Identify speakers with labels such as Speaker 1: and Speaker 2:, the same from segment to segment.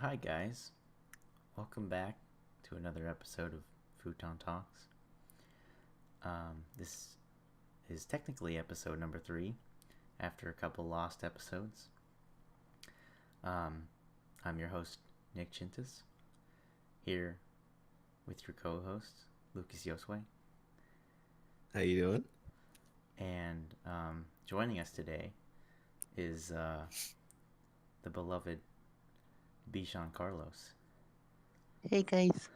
Speaker 1: Hi guys, welcome back to another episode of FutonTalks. This is technically episode number 3 after a couple lost episodes. Um, I'm your host, Nick Chintas, here with your co-host, Lucas Yosway.
Speaker 2: How you doing?
Speaker 1: And joining us today is the beloved Bishan Carlos.
Speaker 3: Hey guys.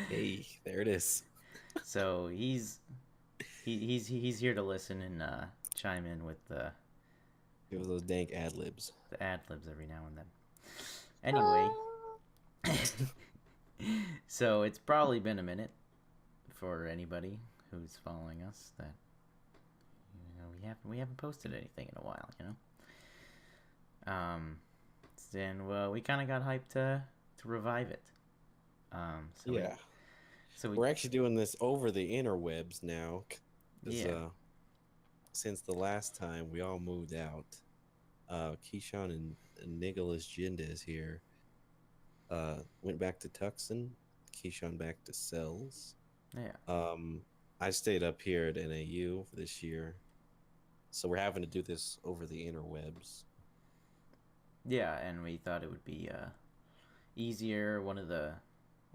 Speaker 2: Hey, there it is.
Speaker 1: So he's here to listen and chime in with
Speaker 2: Give us those dank ad libs.
Speaker 1: the ad libs every now and then. Anyway, so it's probably been a minute for anybody who's following us that we haven't posted anything in a while, Then we kind of got hyped to revive it.
Speaker 2: Yeah,
Speaker 1: So
Speaker 2: we're actually doing this over the interwebs now. 'Cause,
Speaker 1: yeah.
Speaker 2: Since the last time we all moved out, Keyshawn and Nicholas Jindes here went back to Tucson. Keyshawn back to Cells.
Speaker 1: Yeah.
Speaker 2: I stayed up here at NAU for this year, so we're having to do this over the interwebs.
Speaker 1: Yeah, and we thought it would be easier.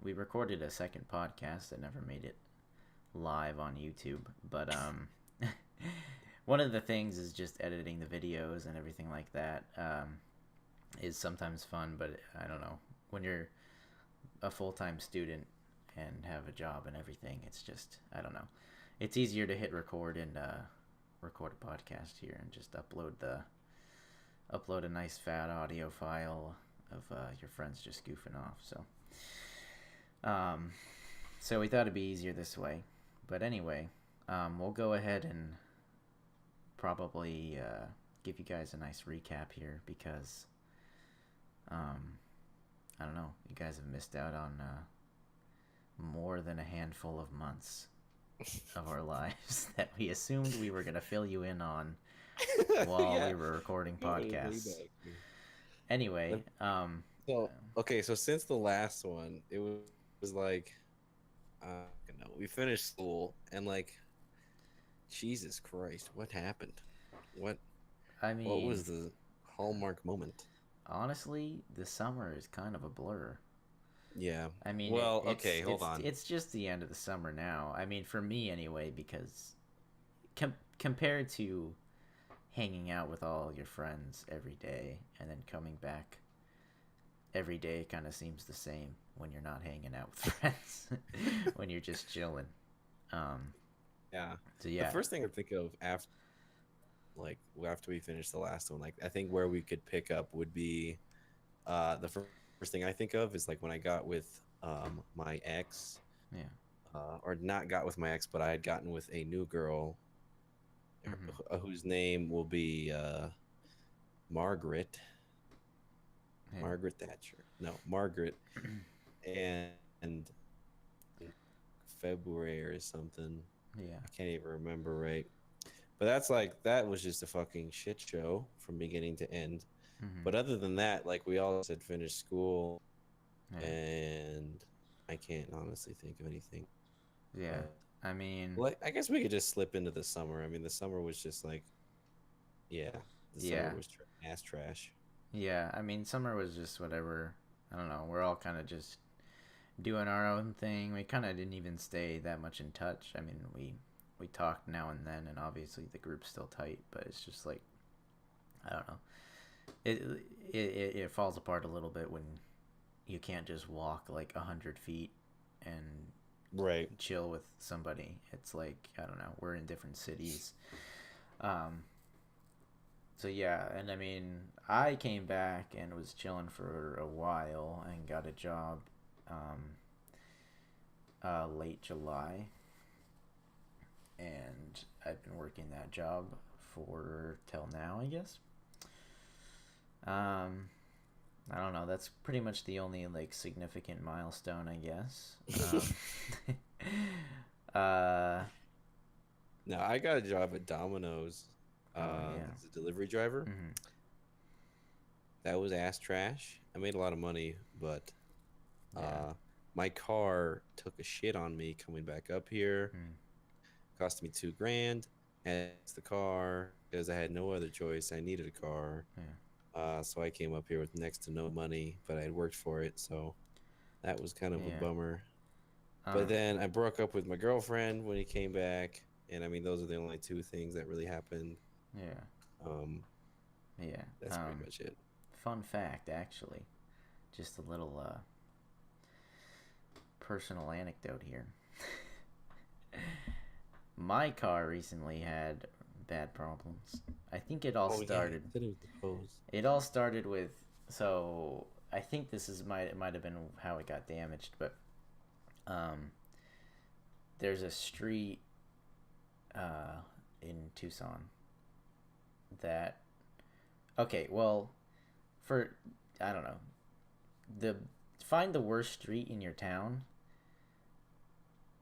Speaker 1: We recorded a second podcast that never made it live on YouTube, but one of the things is just editing the videos and everything like that is sometimes fun, but I don't know, when you're a full-time student and have a job and everything, it's just, I don't know, it's easier to hit record and record a podcast here and just upload a nice fat audio file of your friends just goofing off. So we thought it'd be easier this way. But anyway, we'll go ahead and probably give you guys a nice recap here because I don't know, you guys have missed out on more than a handful of months of our lives that we assumed we were going to fill you in on while we were recording podcasts. Anyway,
Speaker 2: so since the last one, it was like, we finished school and like, Jesus Christ, what happened? What was the hallmark moment?
Speaker 1: Honestly, the summer is kind of a blur.
Speaker 2: Yeah.
Speaker 1: I mean,
Speaker 2: well, okay, hold on.
Speaker 1: It's just the end of the summer now. I mean, for me anyway, because compared to hanging out with all your friends every day and then coming back every day kind of seems the same when you're not hanging out with friends, when you're just chilling.
Speaker 2: Yeah.
Speaker 1: So yeah.
Speaker 2: The first thing I think of after we finish the last one, like I think where we could pick up would be the first thing I think of is like when I got with my ex.
Speaker 1: Yeah.
Speaker 2: Or not got with my ex, but I had gotten with a new girl whose name will be Margaret.
Speaker 1: Yeah.
Speaker 2: Margaret Thatcher. No, Margaret. and February or something.
Speaker 1: Yeah.
Speaker 2: I can't even remember right. But that was just a fucking shit show from beginning to end.
Speaker 1: Mm-hmm.
Speaker 2: But other than that, like we all had finished school,
Speaker 1: yeah.
Speaker 2: And I can't honestly think of anything.
Speaker 1: Yeah. I mean,
Speaker 2: like I guess we could just slip into the summer. I mean, the summer was just like, summer was ass trash.
Speaker 1: Yeah, I mean, summer was just whatever. I don't know. We're all kind of just doing our own thing. We kind of didn't even stay that much in touch. I mean, we talked now and then, and obviously the group's still tight, but it's just like, I don't know. It falls apart a little bit when you can't just walk like 100 feet and chill with somebody. It's like, I don't know, we're in different cities. So yeah, and I mean, I came back and was chilling for a while and got a job late July, and I've been working that job for till now, I guess. I don't know. That's pretty much the only like significant milestone, I guess.
Speaker 2: No, I got a job at Domino's.
Speaker 1: Yeah.
Speaker 2: As a delivery driver.
Speaker 1: Mm-hmm.
Speaker 2: That was ass trash. I made a lot of money, but
Speaker 1: Yeah.
Speaker 2: uh, my car took a shit on me coming back up here.
Speaker 1: Mm.
Speaker 2: Cost me 2 grand. And it's the car because I had no other choice. I needed a car.
Speaker 1: Yeah.
Speaker 2: So I came up here with next to no money, but I had worked for it. So that was kind of a
Speaker 1: Yeah.
Speaker 2: bummer. But
Speaker 1: Um.
Speaker 2: then I broke up with my girlfriend when he came back. And I mean, those are the only two things that really happened.
Speaker 1: Yeah.
Speaker 2: Um,
Speaker 1: Yeah.
Speaker 2: that's pretty much it.
Speaker 1: Fun fact, actually, just a little personal anecdote here. My car recently had bad problems. I think it all
Speaker 2: Oh, yeah.
Speaker 1: started.
Speaker 2: You said it was the hose.
Speaker 1: It all started with, so I think this is might have been how it got damaged, but um, there's a street in Tucson that, okay, well, for, I don't know, the find the worst street in your town,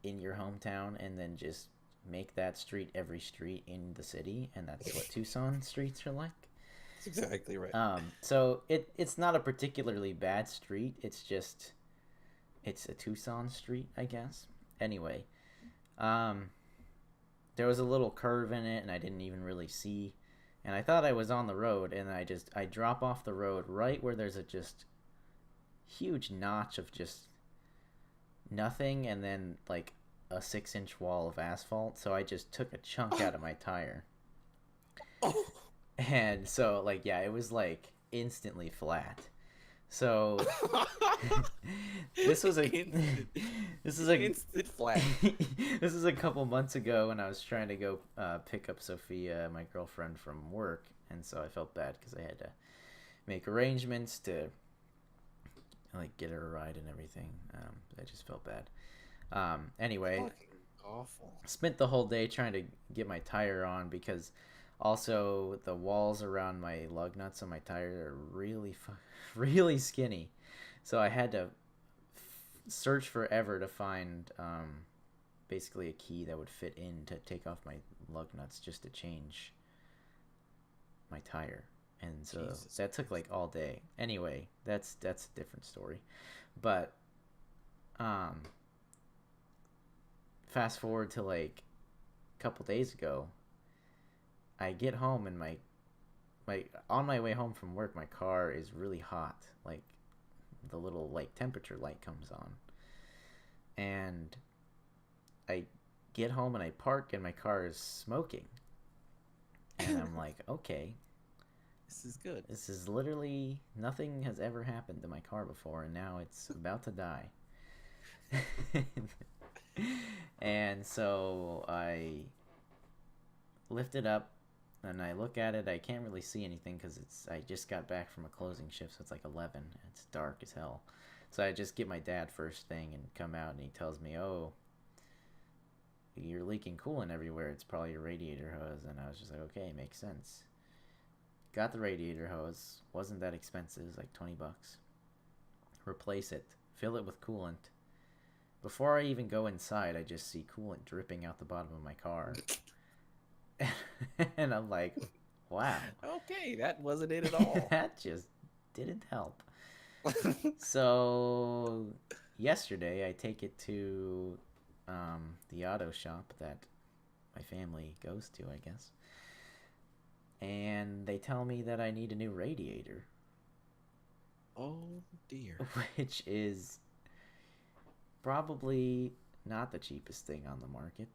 Speaker 1: in your hometown, and then just make that street every street in the city, and that's what Tucson streets are like.
Speaker 2: That's exactly right.
Speaker 1: So it's not a particularly bad street. It's just it's a Tucson street, I guess. Anyway, um, there was a little curve in it, and I didn't even really see. And I thought I was on the road, and I drop off the road right where there's a just huge notch of just nothing, and then like a 6-inch wall of asphalt. So I just took a chunk out of my tire.
Speaker 2: Oh.
Speaker 1: And so like yeah, it was like instantly flat. So this was a this is a
Speaker 2: instant flat.
Speaker 1: this is a couple months ago when I was trying to go pick up Sophia, my girlfriend, from work, and so I felt bad because I had to make arrangements to like get her a ride and everything. I just felt bad. Anyway,
Speaker 2: Fucking awful.
Speaker 1: spent the whole day trying to get my tire on because also the walls around my lug nuts on my tire are really skinny, so I had to search forever to find basically a key that would fit in to take off my lug nuts just to change my tire, and so
Speaker 2: Jesus.
Speaker 1: that took like all day. Anyway, that's a different story, but fast forward to like a couple days ago, I get home and my on my way home from work, my car is really hot. Like the little like temperature light comes on, and I get home and I park and my car is smoking, and I'm like, okay,
Speaker 2: This is good.
Speaker 1: this is literally nothing has ever happened to my car before, and now it's about to die. And so I lift it up and I look at it. I can't really see anything because I just got back from a closing shift, so it's like 11. It's dark as hell. So I just get my dad first thing and come out, and he tells me, "Oh, you're leaking coolant everywhere. It's probably your radiator hose." And I was just like, "Okay, makes sense." Got the radiator hose. Wasn't that expensive. It was like $20. Replace it. Fill it with coolant. Before I even go inside, I just see coolant dripping out the bottom of my car. And I'm like, wow.
Speaker 2: Okay, that wasn't it at all.
Speaker 1: That just didn't help. So yesterday I take it to the auto shop that my family goes to, I guess. And they tell me that I need a new radiator.
Speaker 2: Oh dear.
Speaker 1: Which is probably not the cheapest thing on the market.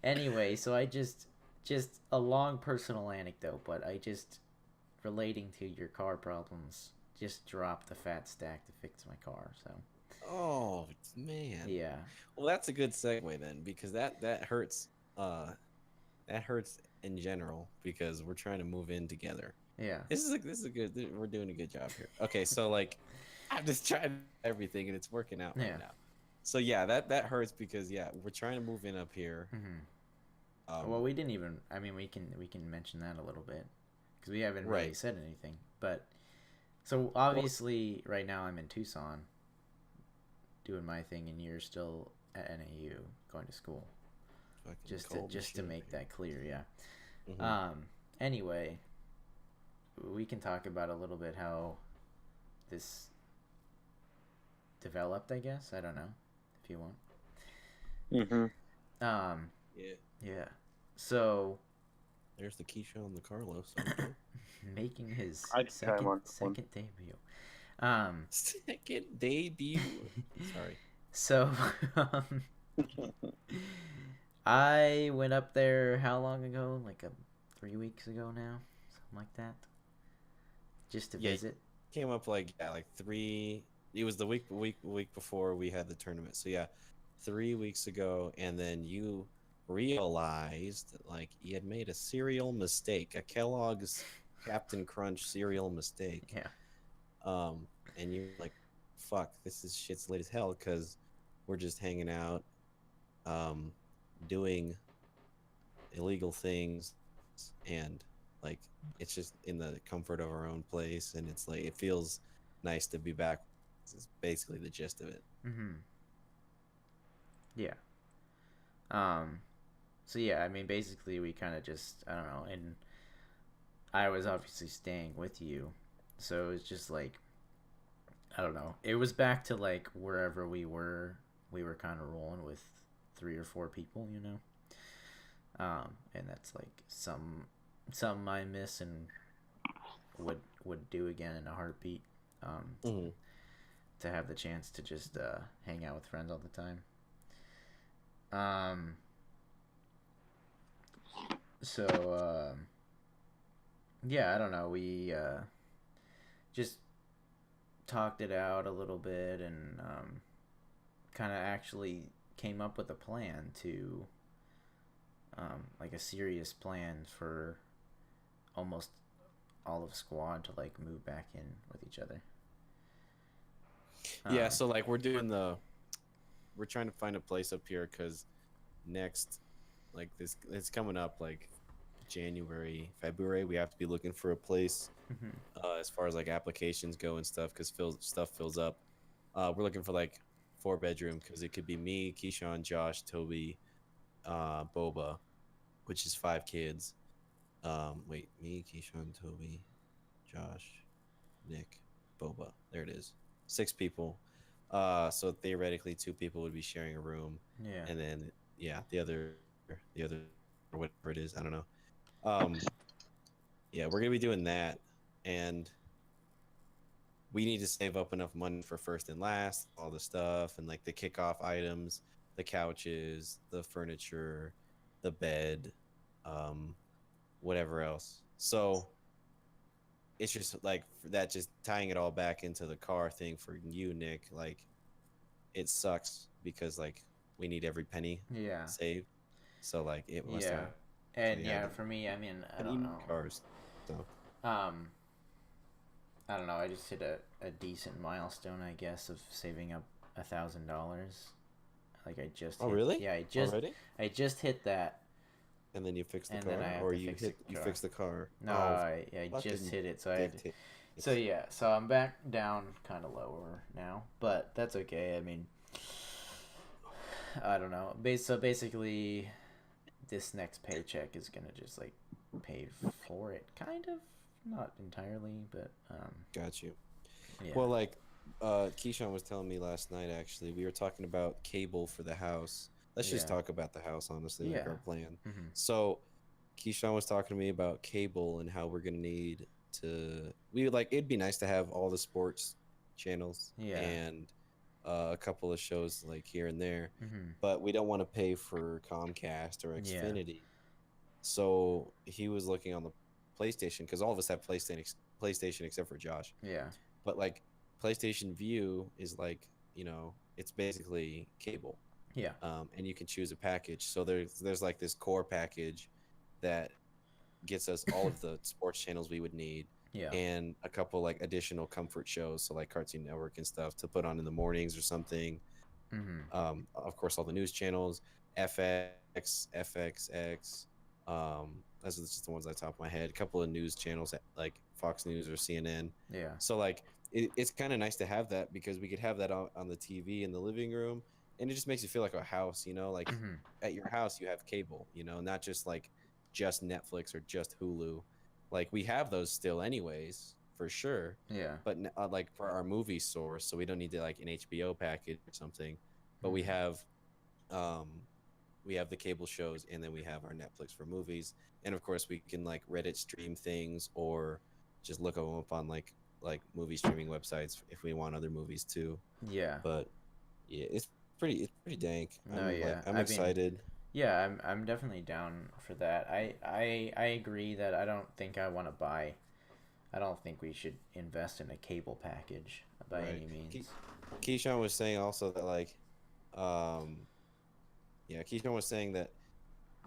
Speaker 1: Anyway, so I just a long personal anecdote, but I just relating to your car problems, just dropped a fat stack to fix my car. So
Speaker 2: Oh man.
Speaker 1: yeah,
Speaker 2: Well, that's a good segue then, because that hurts. That hurts in general because we're trying to move in together.
Speaker 1: yeah,
Speaker 2: This is a good. We're doing a good job here. Okay, so like, I'm just trying everything and it's working out right
Speaker 1: Yeah.
Speaker 2: now. So yeah, that hurts because yeah, we're trying to move in up here.
Speaker 1: Well, we didn't even. I mean, we can mention that a little bit because we haven't really
Speaker 2: Right.
Speaker 1: said anything. But so obviously, right now I'm in Tucson, doing my thing, and you're still at NAU going to school.
Speaker 2: fucking
Speaker 1: Just
Speaker 2: cold
Speaker 1: to
Speaker 2: machine
Speaker 1: make
Speaker 2: here.
Speaker 1: that clear, yeah.
Speaker 2: Mhm.
Speaker 1: Anyway, we can talk about a little bit how this developed. I guess I don't know if you want.
Speaker 3: Mm-hmm.
Speaker 1: Um,
Speaker 2: Yeah.
Speaker 1: yeah. So
Speaker 2: There's the Keisha and the Carlos. Okay.
Speaker 1: making his
Speaker 3: I can chime on that one.
Speaker 1: second debut. Um,
Speaker 2: Second debut. Sorry.
Speaker 1: so I went up there how long ago? Like 3 weeks ago now, something like that, just to
Speaker 2: Yeah,
Speaker 1: visit.
Speaker 2: came up like like 3. It was the week before we had the tournament. So yeah, 3 weeks ago, and then you realized that like you had made a cereal mistake, a Kellogg's Captain Crunch cereal mistake.
Speaker 1: Yeah.
Speaker 2: Um, and you're like, "Fuck, this is shit's late as hell," because we're just hanging out, um, doing illegal things, and like it's just in the comfort of our own place, and it's like it feels nice to be back. Is basically the gist of it.
Speaker 1: Mm-hmm. Yeah. Um. So yeah, I mean, basically, we kind of just I don't know, and I was obviously staying with you, so it's just like I don't know. It was back to like wherever we were. We were kind of rolling with 3 or 4 people, you know. And that's like some I miss and would do again in a heartbeat. Um,
Speaker 2: Mm-hmm.
Speaker 1: to have the chance to just hang out with friends all the time. Um, so yeah, I don't know. We just talked it out a little bit and kind of actually came up with a plan to like a serious plan for almost all of squad to like move back in with each other.
Speaker 2: Yeah, so like we're trying to find a place up here because next, like it's coming up like January, February. We have to be looking for a place
Speaker 1: Mhm.
Speaker 2: as far as like applications go and stuff because stuff fills up. We're looking for like 4 bedroom because it could be me, Keyshawn, Josh, Toby, Boba, which is 5 kids. Wait, me, Keyshawn, Toby, Josh, Nick, Boba. There it is. 6 people. So theoretically, 2 people would be sharing a room,
Speaker 1: Yeah.
Speaker 2: and then yeah, the other, or whatever it is, I don't know. Um, yeah, we're gonna be doing that, and we need to save up enough money for first and last, all the stuff, and like the kickoff items, the couches, the furniture, the bed, um, whatever else. So it's just like that, just tying it all back into the car thing for you, Nick. Like it sucks because like we need every penny
Speaker 1: Yeah.
Speaker 2: saved. So like it must
Speaker 1: Yeah. And
Speaker 2: actually have
Speaker 1: yeah,
Speaker 2: the
Speaker 1: for me, I mean, I
Speaker 2: and
Speaker 1: don't
Speaker 2: you
Speaker 1: know.
Speaker 2: need cars. So
Speaker 1: Um, I don't know. I just hit a decent milestone, I guess, of saving up $1,000. Like I just
Speaker 2: oh
Speaker 1: hit.
Speaker 2: really?
Speaker 1: Yeah,
Speaker 2: Already?
Speaker 1: I just hit that,
Speaker 2: And then you fix the
Speaker 1: and then I
Speaker 2: car,
Speaker 1: have
Speaker 2: or
Speaker 1: to
Speaker 2: you
Speaker 1: fix the car.
Speaker 2: fix the car.
Speaker 1: No,
Speaker 2: Oh,
Speaker 1: I just
Speaker 2: fucking
Speaker 1: hit it, so I had to.
Speaker 2: dictate.
Speaker 1: So yeah, so I'm back down kind of lower now, but that's okay. I mean, I don't know. So basically, this next paycheck is gonna just like pay for it, kind of, not entirely, but
Speaker 2: Got you.
Speaker 1: yeah,
Speaker 2: Well, like, Keyshawn was telling me last night. Actually, we were talking about cable for the house. Let's just
Speaker 1: yeah,
Speaker 2: talk about the house, honestly, like
Speaker 1: yeah,
Speaker 2: our plan.
Speaker 1: hmm
Speaker 2: So, Keyshawn was talking to me about cable and how we're gonna need to. We would like it'd be nice to have all the sports channels
Speaker 1: yeah,
Speaker 2: and a couple of shows like here and there,
Speaker 1: hmm
Speaker 2: but we don't want to pay for Comcast or
Speaker 1: yeah,
Speaker 2: Xfinity. So he was looking on the PlayStation because all of us have PlayStation except for Josh.
Speaker 1: yeah,
Speaker 2: But like PlayStation View is like it's basically cable,
Speaker 1: yeah,
Speaker 2: and you can choose a package. So there's like this core package that gets us all of the sports channels we would need
Speaker 1: yeah,
Speaker 2: and a couple like additional comfort shows, so like Cartoon Network and stuff to put on in the mornings or something.
Speaker 1: hmm
Speaker 2: Of course, all the news channels, FX, FXX. Those are just the ones at the top of my head. A couple of news channels like Fox News or CNN.
Speaker 1: yeah,
Speaker 2: So like it's kind of nice to have that because we could have that on the TV in the living room, and it just makes you feel like a house. Like
Speaker 1: hmm
Speaker 2: at your house you have cable. Not just like just Netflix or just Hulu. like we have those still anyways for sure.
Speaker 1: Yeah.
Speaker 2: But like for our movie source, so we don't need to like an HBO package or something. But um we have the cable shows, and then we have our Netflix for movies, and of course we can like Reddit stream things or just look them up on like movie streaming websites if we want other movies too.
Speaker 1: Yeah.
Speaker 2: But yeah, it's pretty dank.
Speaker 1: No, yeah.
Speaker 2: I'm
Speaker 1: I mean,
Speaker 2: excited.
Speaker 1: yeah, I'm definitely down for that. I agree that I don't think I want to buy. I don't think we should invest in a cable package by
Speaker 2: Right.
Speaker 1: any means.
Speaker 2: Keyshawn was saying also that like, um, yeah, Keyshawn was saying that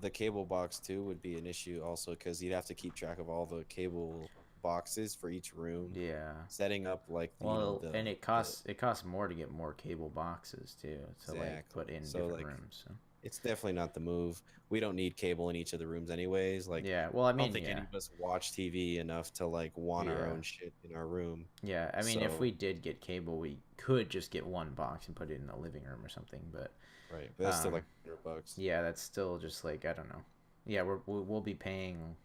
Speaker 2: the cable box too would be an issue also because you'd have to keep track of all the cable boxes for each room,
Speaker 1: Yeah.
Speaker 2: setting up like
Speaker 1: Well, and it
Speaker 2: the
Speaker 1: costs more to get more cable boxes too to like
Speaker 2: exactly.
Speaker 1: put in
Speaker 2: So
Speaker 1: different
Speaker 2: like
Speaker 1: rooms. So.
Speaker 2: it's definitely not the move. We don't need cable in each of the rooms anyways. Like
Speaker 1: Yeah. Well, I
Speaker 2: I don't
Speaker 1: mean,
Speaker 2: think any
Speaker 1: yeah.
Speaker 2: of us watch TV enough to like want our
Speaker 1: Yeah.
Speaker 2: own shit in our room.
Speaker 1: Yeah. I mean, if
Speaker 2: So
Speaker 1: we did get cable, we could just get one box and put it in the living room or something. But
Speaker 2: right, but that's still
Speaker 1: um,
Speaker 2: like $100.
Speaker 1: yeah, that's still just like I don't know. Yeah, we'll be paying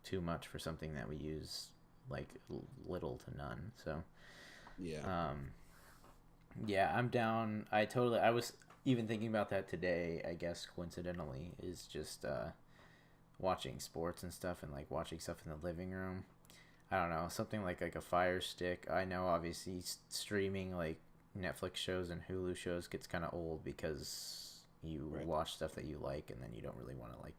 Speaker 1: too much for something that we use like little to none. So
Speaker 2: Yeah.
Speaker 1: yeah, I'm down. I was even thinking about that today. I guess coincidentally is just watching sports and stuff and like watching stuff in the living room. I don't know, something like a Fire Stick. I know obviously streaming like Netflix shows and Hulu shows gets kind of old because you
Speaker 2: Right.
Speaker 1: watch stuff that you like and then you don't really want to like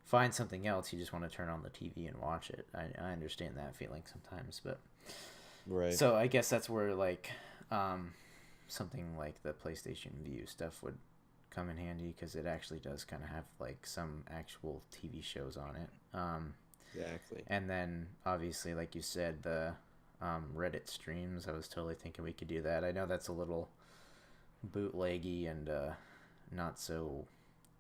Speaker 1: find something else. You just want to turn on the TV and watch it. I understand that feeling sometimes, but
Speaker 2: Right.
Speaker 1: so I guess that's where like something like the PlayStation View stuff would come in handy because it actually does kind of have like some actual TV shows on it.
Speaker 2: Exactly.
Speaker 1: And then obviously, like you said, the Reddit streams. I was totally thinking we could do that. I know that's a little bootleggy and not so,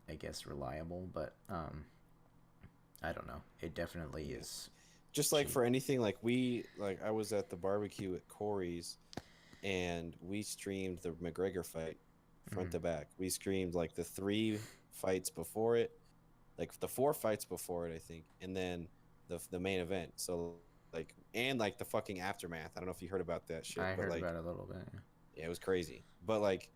Speaker 1: I guess, reliable, but I don't know. It definitely is.
Speaker 2: Just like
Speaker 1: cheap.
Speaker 2: for anything, like I was at the barbecue at Corey's, and we streamed the McGregor fight front to back. We streamed like the 3 fights before it, like the 4 fights before it, I think, and then the main event. So like and like the fucking aftermath. I don't know if you heard about that shit,
Speaker 1: I
Speaker 2: but
Speaker 1: heard
Speaker 2: like
Speaker 1: about it a little bit.
Speaker 2: yeah, it was crazy. But like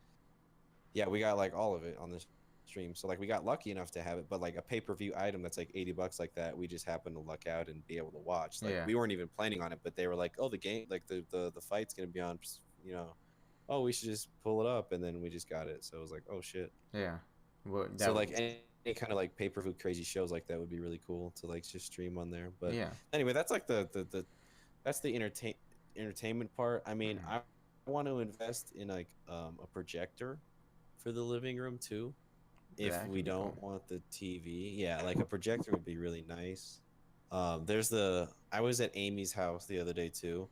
Speaker 2: yeah, we got like all of it on the stream. So like we got lucky enough to have it, but like a pay-per-view item that's like $80 like that, we just happened to luck out and be able to watch. Like
Speaker 1: Yeah.
Speaker 2: we weren't even planning on it, but they were like, "Oh, the game, like the fight's going to be on, you know. Oh, we should just pull it up," and then we just got it. So it was like, "Oh shit."
Speaker 1: Yeah. Well,
Speaker 2: So like any kind of like pay-per-view crazy shows like that would be really cool to like just stream on there. But
Speaker 1: yeah.
Speaker 2: anyway, that's like the that's the entertainment part. I mean, I want to invest in like a projector for the living room too. If
Speaker 1: That
Speaker 2: we
Speaker 1: could be
Speaker 2: don't
Speaker 1: cool.
Speaker 2: want the TV, yeah, like a projector would be really nice. I was at Amy's house the other day too,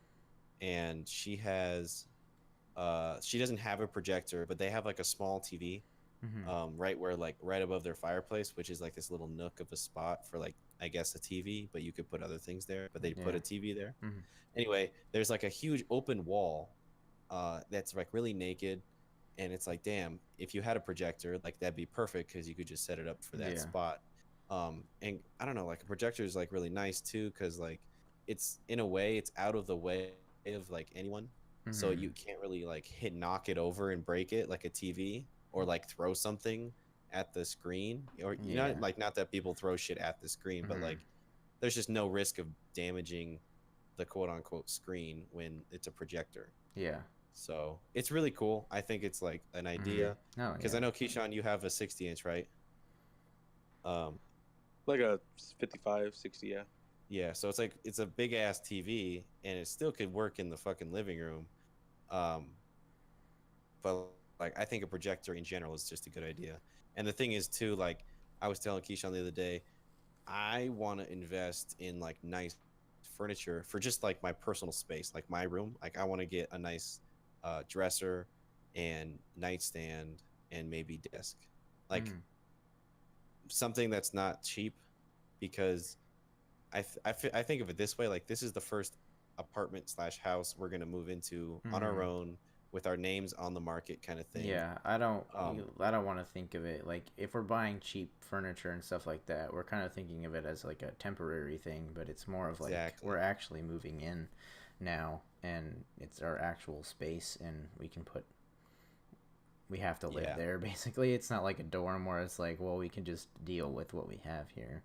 Speaker 2: and she doesn't have a projector, but they have like a small TV, right where like right above their fireplace, which is like this little nook of a spot for like I guess a TV, but you could put other things there. But they put
Speaker 1: Yeah.
Speaker 2: a TV there.
Speaker 1: Mhm.
Speaker 2: Anyway, there's like a huge open wall, that's like really naked, and it's like, damn, if you had a projector, like that'd be perfect because you could just set it up for that
Speaker 1: Yeah.
Speaker 2: spot. And I don't know, like a projector is like really nice too because like it's in a way it's out of the way of like anyone, so you can't really like knock it over and break it like a TV or like throw something at the screen, or you know,
Speaker 1: Yeah.
Speaker 2: like not that people throw shit at the screen, but like there's just no risk of damaging the quote unquote screen when it's a projector.
Speaker 1: Yeah.
Speaker 2: So it's really cool. I think it's like an idea
Speaker 1: No.
Speaker 2: because
Speaker 1: Yeah.
Speaker 2: I know Keyshawn, you have a 60-inch, right?
Speaker 3: Like a 55, 60, yeah.
Speaker 2: Yeah. So it's like it's a big ass TV, and it still could work in the fucking living room. But like I think a projector in general is just a good idea. And the thing is too, like I was telling Keyshawn the other day, I want to invest in like nice furniture for just like my personal space, like my room. Like I want to get a nice dresser and nightstand and maybe desk, like something that's not cheap, because I think of it this way: like this is the first apartment/house we're gonna move into on our own with our names on the market kind of thing.
Speaker 1: Yeah,
Speaker 2: Um,
Speaker 1: I don't want to think of it like if we're buying cheap furniture and stuff like that, we're kind of thinking of it as like a temporary thing, but it's more of like
Speaker 2: exactly.
Speaker 1: we're actually moving in now and it's our actual space and we have to live
Speaker 2: Yeah.
Speaker 1: there basically. It's not like a dorm where it's like, well, we can just deal with what we have here.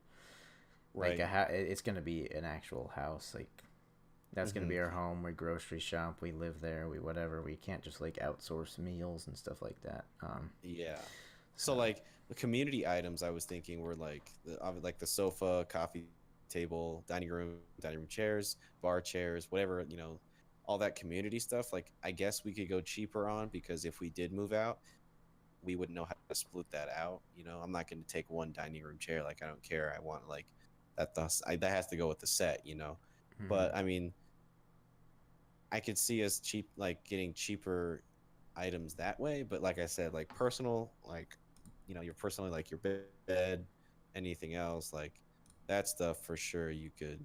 Speaker 1: Like
Speaker 2: Right.
Speaker 1: it's going to be an actual house. Like that's going to
Speaker 2: Hmm.
Speaker 1: be our home. We grocery shop, we live there, we whatever. We can't just like outsource meals and stuff like that.
Speaker 2: Yeah.
Speaker 1: So
Speaker 2: So like the community items I was thinking were like the sofa, coffee table, dining room chairs, bar chairs, whatever, all that community stuff. Like I guess we could go cheaper on because if we did move out, we would know how to split that out. I'm not going to take one dining room chair. Like I don't care. I want like that has to go with the set.
Speaker 1: mhm.
Speaker 2: But I mean, I could see us getting cheaper items that way. But like I said, like personal, like your personally like your bed, anything else like that stuff for sure you could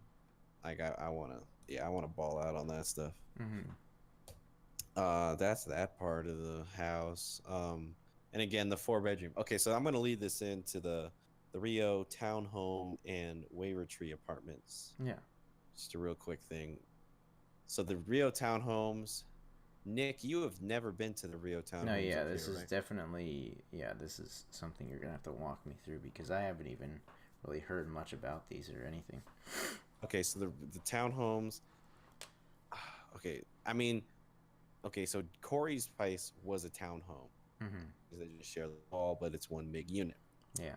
Speaker 2: like I want to yeah I want to ball out on that stuff.
Speaker 1: Mhm.
Speaker 2: That's that part of the house. And again, the 4 bedroom. Okay, so I'm gonna lead this into the Rio townhome and Wayward Tree apartments.
Speaker 1: Yeah.
Speaker 2: Just a real quick thing. So the Rio townhomes, Nick, you have never been to the Rio
Speaker 1: No,
Speaker 2: townhomes
Speaker 1: yeah,
Speaker 2: up
Speaker 1: this
Speaker 2: here,
Speaker 1: is
Speaker 2: right?
Speaker 1: definitely this is something you're gonna have to walk me through because I haven't even really heard much about these or anything.
Speaker 2: Okay, so the townhomes. Okay, I mean, okay, so Corey's place was a townhome
Speaker 1: Mhm.
Speaker 2: because they just share the wall, but it's one big unit.
Speaker 1: Yeah.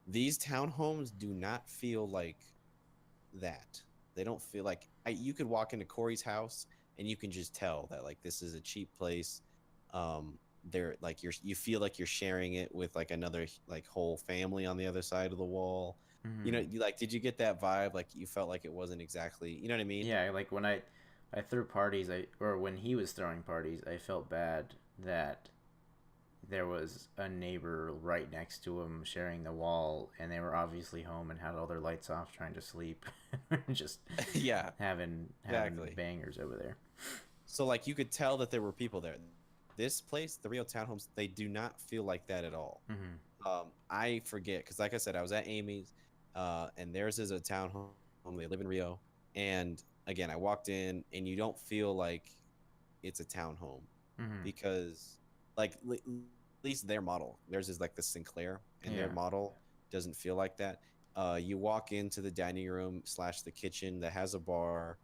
Speaker 2: These townhomes do not feel like that. They don't feel like you could walk into Corey's house and you can just tell that like this is a cheap place. They're like you feel like you're sharing it with like another like whole family on the other side of the wall.
Speaker 1: Mhm.
Speaker 2: You like did you get that vibe? Like you felt like it wasn't exactly, you know what I mean?
Speaker 1: Yeah, like when I threw parties, I or when he was throwing parties, I felt bad that there was a neighbor right next to him sharing the wall and they were obviously home and had all their lights off trying to sleep. Just
Speaker 2: Yeah,
Speaker 1: having
Speaker 2: exactly.
Speaker 1: bangers over there.
Speaker 2: So like you could tell that there were people there. This place, the Rio townhomes, they do not feel like that at all.
Speaker 1: Mhm.
Speaker 2: I forget because, like I said, I was at Amy's, and theirs is a townhome. They live in Rio, and again, I walked in, and you don't feel like it's a townhome
Speaker 1: Mhm.
Speaker 2: because, like, at least their model, theirs is like the Sinclair, and their
Speaker 1: Yeah.
Speaker 2: model doesn't feel like that. You walk into the dining room slash the kitchen that has a bar,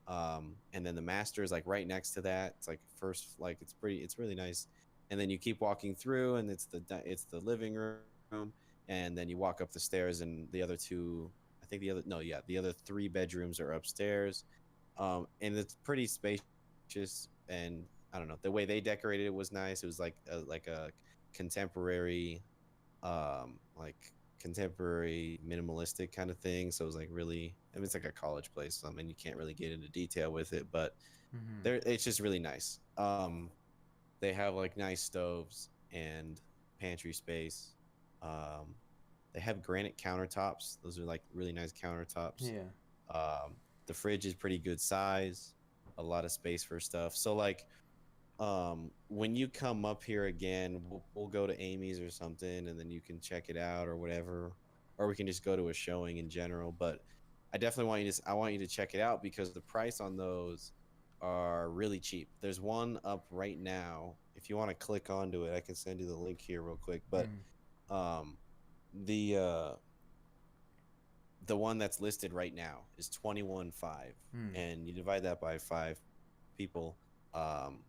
Speaker 2: and then the master is like right next to that. It's like first, like it's really nice. And then you keep walking through, and it's the living room, and then you walk up the stairs, and the other two, I think the other no, yeah, the other 3 bedrooms are upstairs, and it's pretty spacious. And I don't know, the way they decorated it was nice. It was like a contemporary, like contemporary minimalistic kind of thing. So it was like really, I mean, it's like a college place. So, I mean, you can't really get into detail with it, but
Speaker 1: Mhm.
Speaker 2: it's just really nice. They have like nice stoves and pantry space. Um, they have granite countertops. Those are like really nice countertops.
Speaker 1: Yeah.
Speaker 2: Um, the fridge is pretty good size, a lot of space for stuff. So like when you come up here again, we'll go to Amy's or something, and then you can check it out or whatever, or we can just go to a showing in general. But I want you to check it out because the price on those are really cheap. There's one up right now. If you want to click onto it, I can send you the link here real quick. But
Speaker 1: Mhm.
Speaker 2: um the uh the one that's listed right now is 21.5,
Speaker 1: Mhm.
Speaker 2: and you divide that by 5 people. um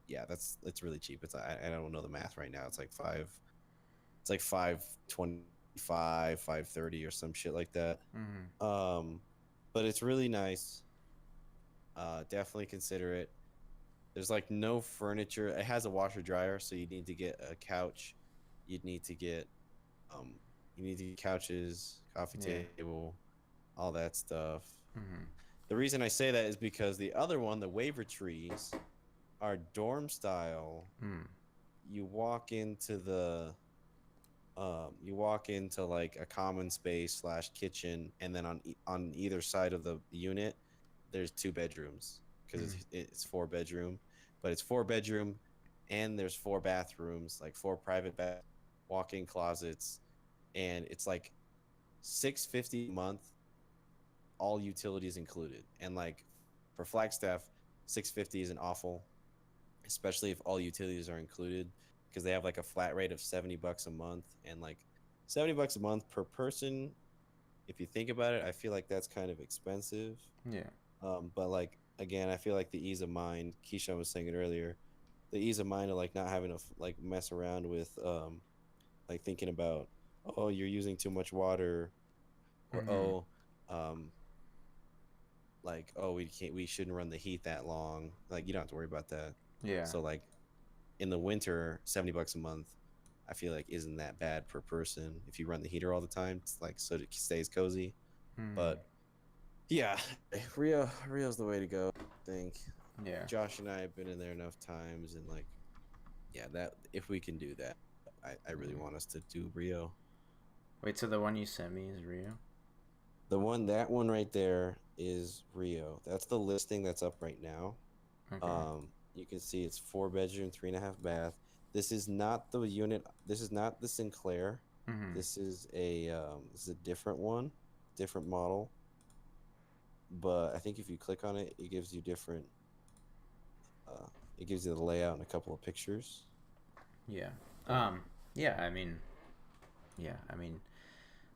Speaker 2: yeah, it's really cheap. I don't know the math right now. It's like 525, 530 or some shit like that.
Speaker 1: Mhm.
Speaker 2: Um but it's really nice. Definitely consider it. There's like no furniture. It has a washer dryer, so you need to get a couch. You'd need to get um you need to get couches, coffee
Speaker 1: Yeah.
Speaker 2: table, all that stuff.
Speaker 1: Mhm.
Speaker 2: The reason I say that is because the other one, the waiver trees, are dorm style.
Speaker 1: Mhm.
Speaker 2: You walk into you walk into like a common space slash kitchen, and then on either side of the unit there's 2 bedrooms because
Speaker 1: Mhm.
Speaker 2: it's 4 bedroom. but it's 4-bedroom, and there's 4 bathrooms, like 4 private walk-in closets, and it's like $650 a month, all utilities included. And like for Flagstaff, $650 isn't awful, especially if all utilities are included, because they have like a flat rate of $70 a month, and like $70 a month per person. If you think about it, I feel like that's kind of expensive.
Speaker 1: Yeah.
Speaker 2: But like again, I feel like the ease of mind. Keyshawn was saying it earlier. The ease of mind of like not having to like mess around with like thinking about, oh, you're using too much water, or um like, oh, we shouldn't run the heat that long. Like you don't have to worry about that.
Speaker 1: Yeah.
Speaker 2: So like in the winter, $70 a month, I feel like isn't that bad per person if you run the heater all the time. It's like so it stays cozy. But yeah, Rio's the way to go, I think.
Speaker 1: Yeah.
Speaker 2: Josh and I have been in there enough times, and like, yeah, that if we can do that, I really want us to do Rio.
Speaker 1: Wait, so the one you sent me is Rio?
Speaker 2: That one right there is Rio. That's the listing that's up right now.
Speaker 1: Okay.
Speaker 2: You can see it's 4-bedroom, 3.5 bath. This is not the unit. This is not the Sinclair. This is a different one, different model. But I think if you click on it, it gives you different. It gives you the layout and a couple of pictures.
Speaker 1: Yeah. Yeah. I mean,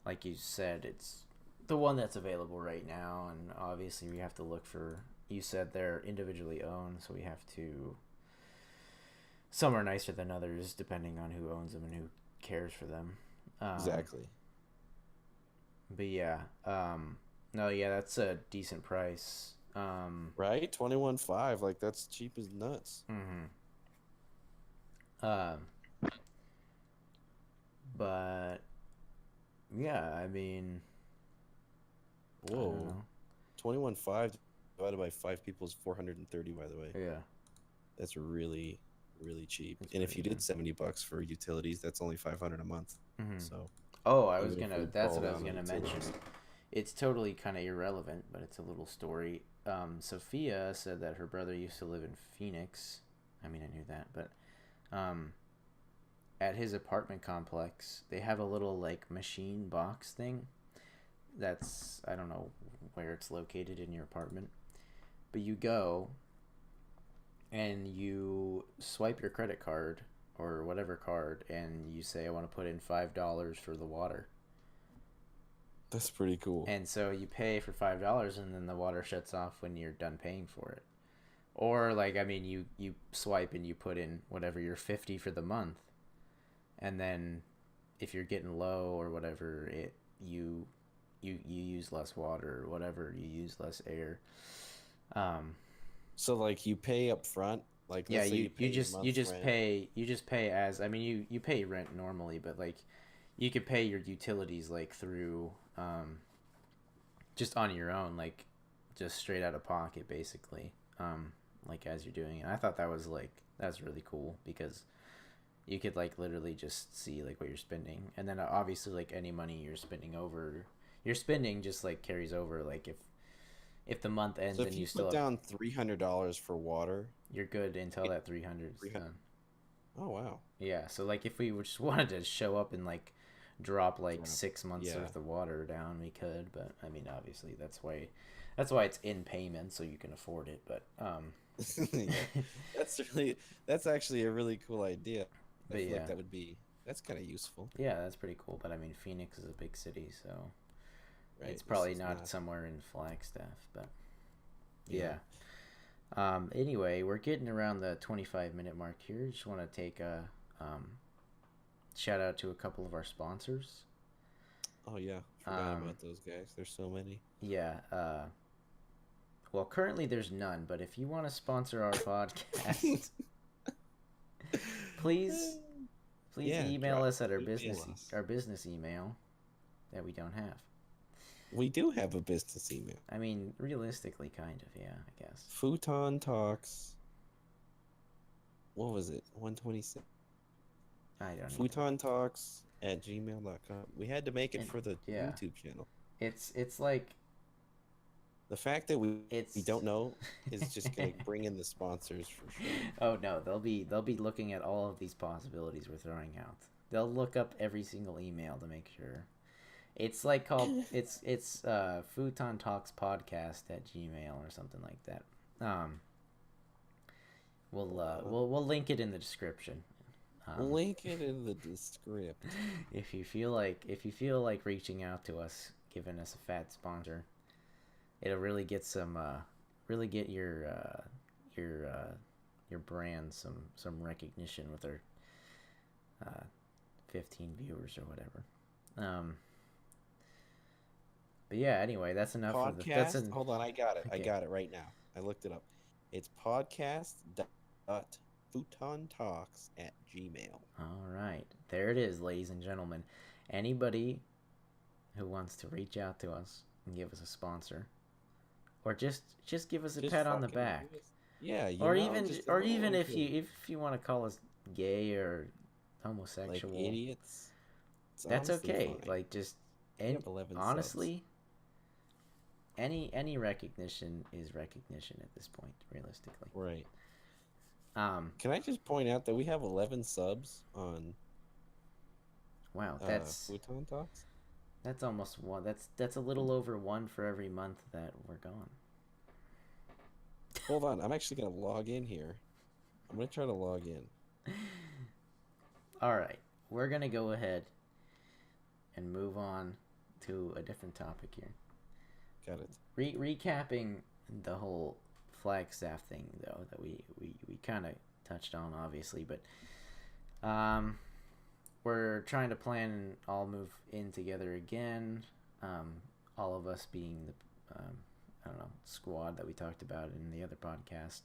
Speaker 1: like you said, it's the one that's available right now, and obviously we have to look for. You said they're individually owned, so we have to. Some are nicer than others, depending on who owns them and who cares for them.
Speaker 2: Exactly.
Speaker 1: But yeah, no, yeah, that's a decent price.
Speaker 2: Right, 21.5, like that's cheap as nuts.
Speaker 1: But yeah, I mean,
Speaker 2: whoa, 21.5 divided by 5 people is 430. By the way,
Speaker 1: yeah,
Speaker 2: that's really cheap.
Speaker 1: That's
Speaker 2: and if you
Speaker 1: pretty
Speaker 2: did $70 for utilities, that's only $500 a month. So.
Speaker 1: Oh, that's what I was gonna mention. It's totally kind of irrelevant, but it's a little story. Sophia said that her brother used to live in Phoenix. I mean, I knew that, but at his apartment complex, they have a little like machine box thing. That's, I don't know where it's located in your apartment, but you go and you swipe your credit card or whatever card, and you say, I want to put in $5 for the water.
Speaker 2: That's pretty cool.
Speaker 1: And so you pay for $5, and then the water shuts off when you're done paying for it. Or like, I mean, you swipe and you put in whatever your 50 for the month, and then if you're getting low or whatever, you use less water or whatever, you use less air.
Speaker 2: So like you pay up front, like
Speaker 1: yeah, you just
Speaker 2: rent.
Speaker 1: pay as, I mean, you pay rent normally, but like you could pay your utilities like through just on your own, like just straight out of pocket basically, like as you're doing it. And I thought that's really cool because you could like literally just see like what you're spending, and then obviously like any money you're spending just like carries over. Like if the month ends
Speaker 2: so if
Speaker 1: and
Speaker 2: you
Speaker 1: still
Speaker 2: put down $300 for water,
Speaker 1: you're good until that 300 is done.
Speaker 2: Oh wow.
Speaker 1: Yeah, so like if we just wanted to show up and like drop like 6 months worth of water down, we could, but I mean obviously that's why it's in payment, so you can afford it. But
Speaker 2: that's actually a really cool idea. I feel
Speaker 1: like
Speaker 2: that's kind of useful.
Speaker 1: Yeah, that's pretty cool. But I mean, Phoenix is a big city, so it's probably not somewhere in Flagstaff, but yeah. Anyway, we're getting around the 25-minute mark here. Just want to take a shout out to a couple of our sponsors.
Speaker 2: Oh yeah, forgot about those guys. There's so many.
Speaker 1: Yeah. Well, currently there's none, but if you want to sponsor our podcast, please email us at our business email that we don't have.
Speaker 2: We do have a business email.
Speaker 1: I mean, realistically, kind of, yeah, I guess.
Speaker 2: FutonTalks. What was it? 126.
Speaker 1: I don't know.
Speaker 2: FutonTalks@gmail.com. We had to make it for the YouTube channel.
Speaker 1: It's like
Speaker 2: The fact that we
Speaker 1: It's
Speaker 2: don't know is just gonna bring in the sponsors for sure.
Speaker 1: Oh no, they'll be looking at all of these possibilities we're throwing out. They'll look up every single email to make sure. It's like called it's FutonTalks podcast at Gmail or something like that. Um, we'll link it in the description.
Speaker 2: Link it in the description.
Speaker 1: If you feel like reaching out to us, giving us a fat sponsor, it'll really get your brand some recognition with our 15 viewers or whatever. But yeah, anyway, that's enough
Speaker 2: Podcast.
Speaker 1: for the. That's an,
Speaker 2: Hold on, I got it.
Speaker 1: okay.
Speaker 2: I got it right now. I looked it up. It's podcast.futontalks@gmail.
Speaker 1: All right, there it is, ladies and gentlemen. Anybody who wants to reach out to us and give us a sponsor, or just give us a pat on the back.
Speaker 2: Yeah,
Speaker 1: or even if you want to call us gay or homosexual,
Speaker 2: like idiots,
Speaker 1: that's okay.
Speaker 2: Fine.
Speaker 1: Like just honestly, subs. Any recognition is recognition at this point, realistically.
Speaker 2: Right. Can I just point out that we have 11 subs on?
Speaker 1: Wow, that's
Speaker 2: FutonTalks.
Speaker 1: That's almost one. That's a little over one for every month that we're gone.
Speaker 2: Hold on, I'm actually gonna log in here. I'm gonna try to log in.
Speaker 1: All right, we're gonna go ahead and move on to a different topic here.
Speaker 2: Got it.
Speaker 1: Recapping the whole Flagstaff thing, though, that we kind of touched on, obviously, but we're trying to plan and all move in together again. All of us being the I don't know, squad that we talked about in the other podcast,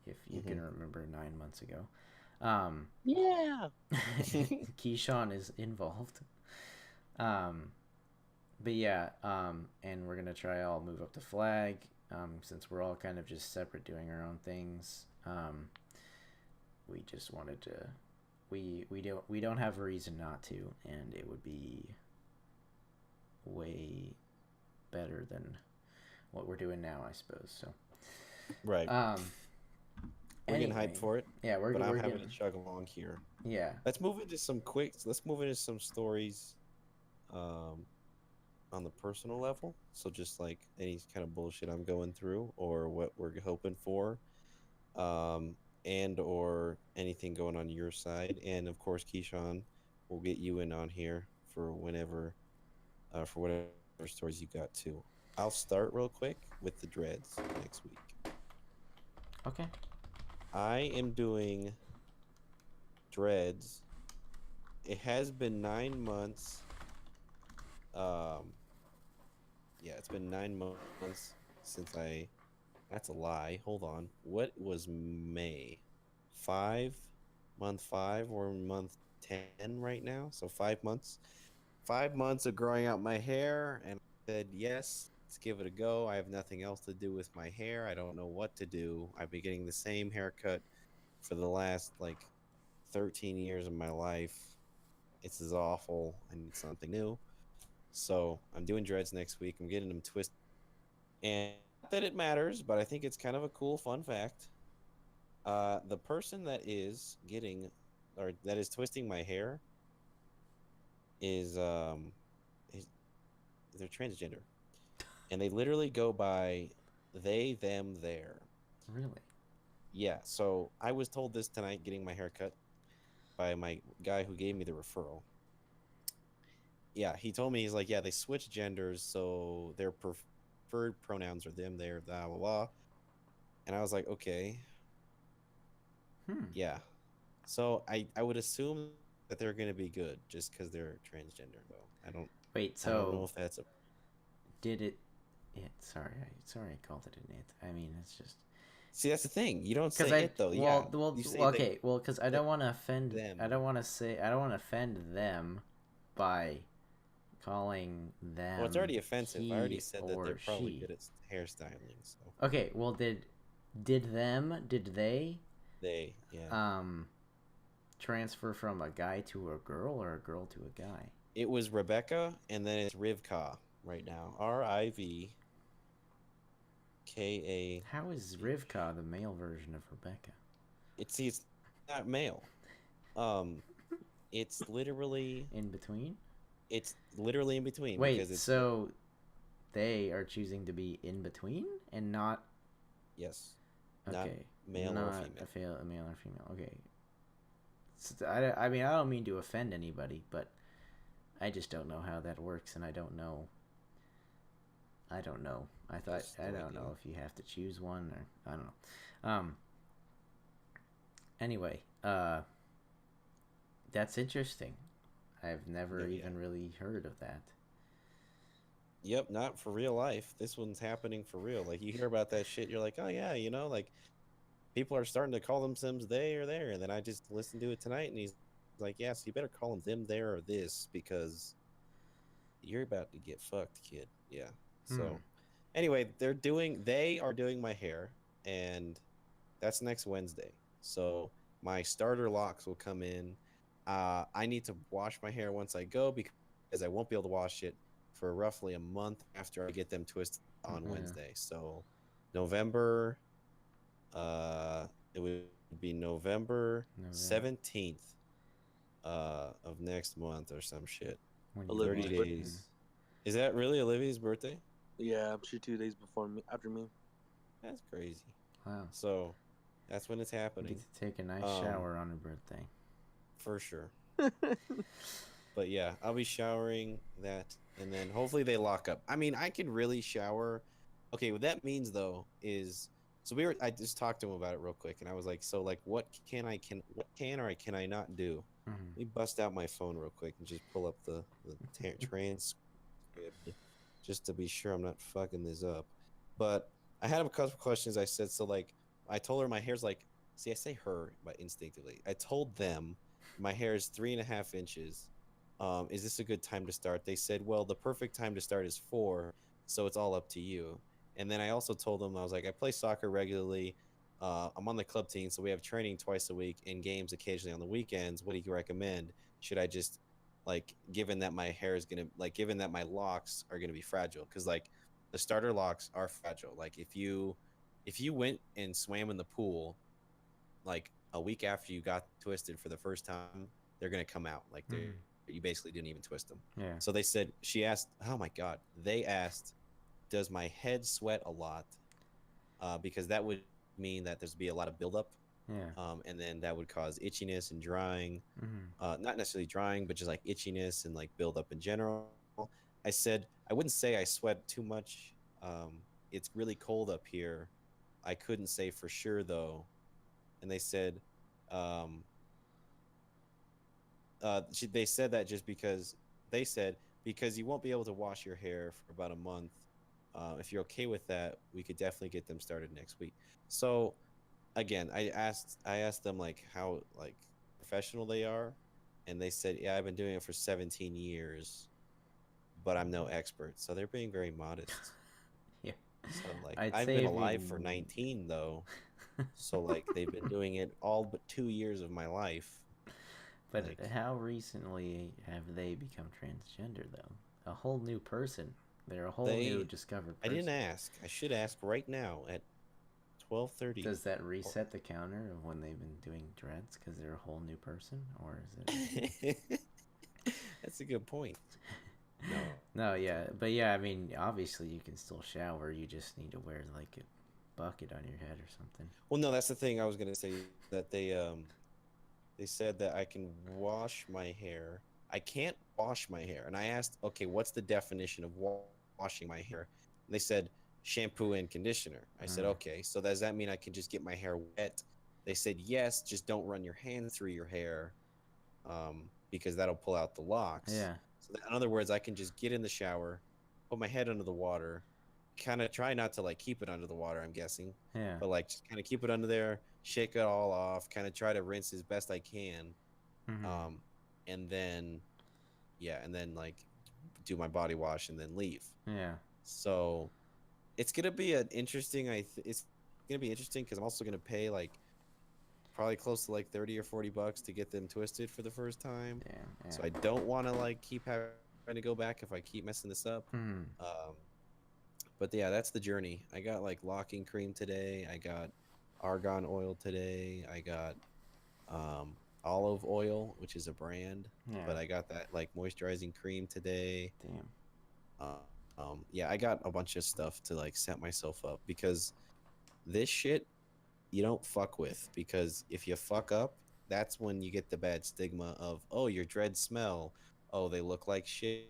Speaker 1: if you can remember 9 months ago.
Speaker 2: Yeah.
Speaker 1: Keyshawn is involved. But yeah, and we're gonna try all move up the flag, since we're all kind of just separate doing our own things. We just wanted to, we don't have a reason not to, and it would be way better than what we're doing now, I suppose. So
Speaker 2: right. We're getting hyped for it.
Speaker 1: Yeah, we're
Speaker 2: having
Speaker 1: getting...
Speaker 2: to chug along here.
Speaker 1: Yeah.
Speaker 2: Let's move into some stories on the personal level. So just like any kind of bullshit I'm going through or what we're hoping for, and or anything going on your side. And of course, Keyshawn, we'll get you in on here for whenever, for whatever stories you got too. I'll start real quick with the dreads next week.
Speaker 1: Okay.
Speaker 2: I am doing dreads. It has been 9 months. Yeah, it's been 9 months since that's a lie. Hold on. What was May? Month 5 or month 10 right now? So 5 months. 5 months of growing out my hair, and I said yes. Let's give it a go. I have nothing else to do with my hair. I don't know what to do. I've been getting the same haircut for the last 13 years of my life. It's as awful. I need something new. So I'm doing dreads next week. I'm getting them twisted. And not that it matters, but I think it's kind of a cool fun fact. The person that is twisting my hair is they're transgender. And they literally go by they, them, their.
Speaker 1: Really?
Speaker 2: Yeah. So I was told this tonight getting my hair cut by my guy who gave me the referral. Yeah, he told me, he's like, yeah, they switch genders, so their preferred pronouns are them, their, blah, blah, blah. And I was like, okay. Yeah. So I would assume that they're going to be good just because they're transgender, though. I don't know if that's a...
Speaker 1: Did it... Yeah, sorry, I called it an it. I mean, it's just...
Speaker 2: See, that's the thing. You don't say it, though.
Speaker 1: Okay, because I don't want to offend them. I don't want to offend them by calling them...
Speaker 2: Well, it's already offensive. I already said that they're probably
Speaker 1: she.
Speaker 2: good at hairstyling, so...
Speaker 1: Okay, well, did they...
Speaker 2: They, yeah.
Speaker 1: Transfer from a guy to a girl or a girl to a guy?
Speaker 2: It was Rebecca, and then it's Rivka right now. Riv... K
Speaker 1: How is
Speaker 2: A.
Speaker 1: Rivka the male version of Rebecca?
Speaker 2: It's not male. Um, it's literally
Speaker 1: In between?
Speaker 2: it's literally in between because
Speaker 1: Wait,
Speaker 2: it's
Speaker 1: so they are choosing to be in between and not
Speaker 2: yes, not
Speaker 1: okay,
Speaker 2: male or
Speaker 1: not
Speaker 2: female.
Speaker 1: a male or female. Okay. So, I mean, I don't mean to offend anybody, but I just don't know how that works, and I don't know. I don't know.
Speaker 2: Just
Speaker 1: I
Speaker 2: no
Speaker 1: don't
Speaker 2: idea.
Speaker 1: know if you have to choose one or I don't know. Anyway, that's interesting. I've never
Speaker 2: No, yeah.
Speaker 1: even really heard of that.
Speaker 2: Yep, not for real life. This one's happening for real. Like you hear about that shit, you're like, oh yeah, like people are starting to call themselves they or there. And then I just listened to it tonight, and he's like, yeah, so you better call them there or this because you're about to get fucked, kid. Yeah.
Speaker 1: Hmm.
Speaker 2: So anyway, they are doing my hair, and that's next Wednesday. So my starter locks will come in. I need to wash my hair once I go because I won't be able to wash it for roughly a month after I get them twisted on
Speaker 1: Yeah.
Speaker 2: Wednesday. So November, it would be November
Speaker 1: November
Speaker 2: 17th of next month or some shit.
Speaker 1: when you
Speaker 2: 30
Speaker 3: Olivia's
Speaker 1: wash.
Speaker 3: birthday.
Speaker 2: days. Is that really Olivia's birthday?
Speaker 3: Yeah, she 2 days before me, after me.
Speaker 2: That's crazy.
Speaker 1: Wow.
Speaker 2: So that's when it's
Speaker 1: You get
Speaker 2: happening.
Speaker 1: to take a nice
Speaker 2: Um,
Speaker 1: shower on her birthday.
Speaker 2: for sure. But yeah, I'll be showering that, and then hopefully they lock up. I mean, I could really shower. Okay, what that means though is, so I just talked to him about it real quick, and I was like, so like, what can or I can I not do?
Speaker 1: Mm-hmm.
Speaker 2: Let me bust out my phone real quick and just pull up the transcript just to be sure I'm not fucking this up. But I had a couple questions. I said, so like, I told her my hair's like, see, I say her, but instinctively, I told them my hair is 3.5 inches. Is this a good time to start? They said, well, the perfect time to start is 4, so it's all up to you. And then I also told them, I was like, I play soccer regularly. I'm on the club team, so we have training twice a week and games occasionally on the weekends. What do you recommend? Should I just like, given that my hair is gonna like, given that my locks are gonna be fragile, because like the starter locks are fragile. Like if you went and swam in the pool like a week after you got twisted for the first time, they're gonna come out. Like they
Speaker 1: Mm-hmm.
Speaker 2: you basically didn't even twist them.
Speaker 1: Yeah.
Speaker 2: So she asked, oh my god, they asked, does my head sweat a lot? Because that would mean that there's be a lot of buildup,
Speaker 1: Yeah.
Speaker 2: and then that would cause itchiness and drying.
Speaker 1: Mm-hmm.
Speaker 2: Not necessarily drying, but just like itchiness and like buildup in general. I said I wouldn't say I sweat too much. It's really cold up here. I couldn't say for sure though. And they said, um, they said that just because they said because you won't be able to wash your hair for about a month. If you're okay with that, we could definitely get them started next week. So again, I asked them like how like professional they are, and they said, yeah, I've been doing it for 17 years, but I'm no expert. So they're being very modest.
Speaker 1: Yeah.
Speaker 2: So like
Speaker 1: I'd
Speaker 2: I've
Speaker 1: say
Speaker 2: been
Speaker 1: if you.
Speaker 2: alive for 19 though. So like they've been doing it all but 2 years of my life.
Speaker 1: But
Speaker 2: Like
Speaker 1: how recently have they become transgender, though? A whole new person. They're a whole new
Speaker 2: they
Speaker 1: discovered
Speaker 2: I didn't
Speaker 1: person.
Speaker 2: ask. I should ask right now at 12:30.
Speaker 1: Does that reset the counter of when they've been doing dreads because they're a whole new person? Or is it.
Speaker 2: That's a good point. No.
Speaker 1: No, yeah. But yeah, I mean, obviously you can still shower. You just need to wear like a bucket on your head or something.
Speaker 2: Well, no, that's the thing I was gonna say, that they said that I can wash my hair. I can't wash my hair, and I asked, okay, what's the definition of washing my hair? And they said shampoo and conditioner. I said,
Speaker 1: Mm.
Speaker 2: okay, so does that mean I can just get my hair wet? They said yes, just don't run your hand through your hair, because that'll pull out the locks.
Speaker 1: Yeah.
Speaker 2: So in other words, I can just get in the shower, put my head under the water, kind of try not to like keep it under the water, I'm guessing,
Speaker 1: Yeah.
Speaker 2: but like just kind of keep it under there, shake it all off, kind of try to rinse as best I can,
Speaker 1: Mm-hmm.
Speaker 2: um, and then yeah, and then like do my body wash and then leave.
Speaker 1: Yeah.
Speaker 2: So it's gonna be an interesting. It's gonna be interesting because I'm also gonna pay like probably close to like 30 or 40 bucks to get them twisted for the first time.
Speaker 1: Yeah. Yeah.
Speaker 2: So I don't want to like keep having to go back if I keep messing this up.
Speaker 1: Mm-hmm.
Speaker 2: Um, But yeah, that's the journey. I got like locking cream today. I got argan oil today. I got um, olive oil, which is a brand,
Speaker 1: Yeah.
Speaker 2: but I got that like moisturizing cream today.
Speaker 1: Damn.
Speaker 2: Yeah, I got a bunch of stuff to like set myself up because this shit you don't fuck with, because if you fuck up, that's when you get the bad stigma of, oh, your dreads smell, oh, they look like shit,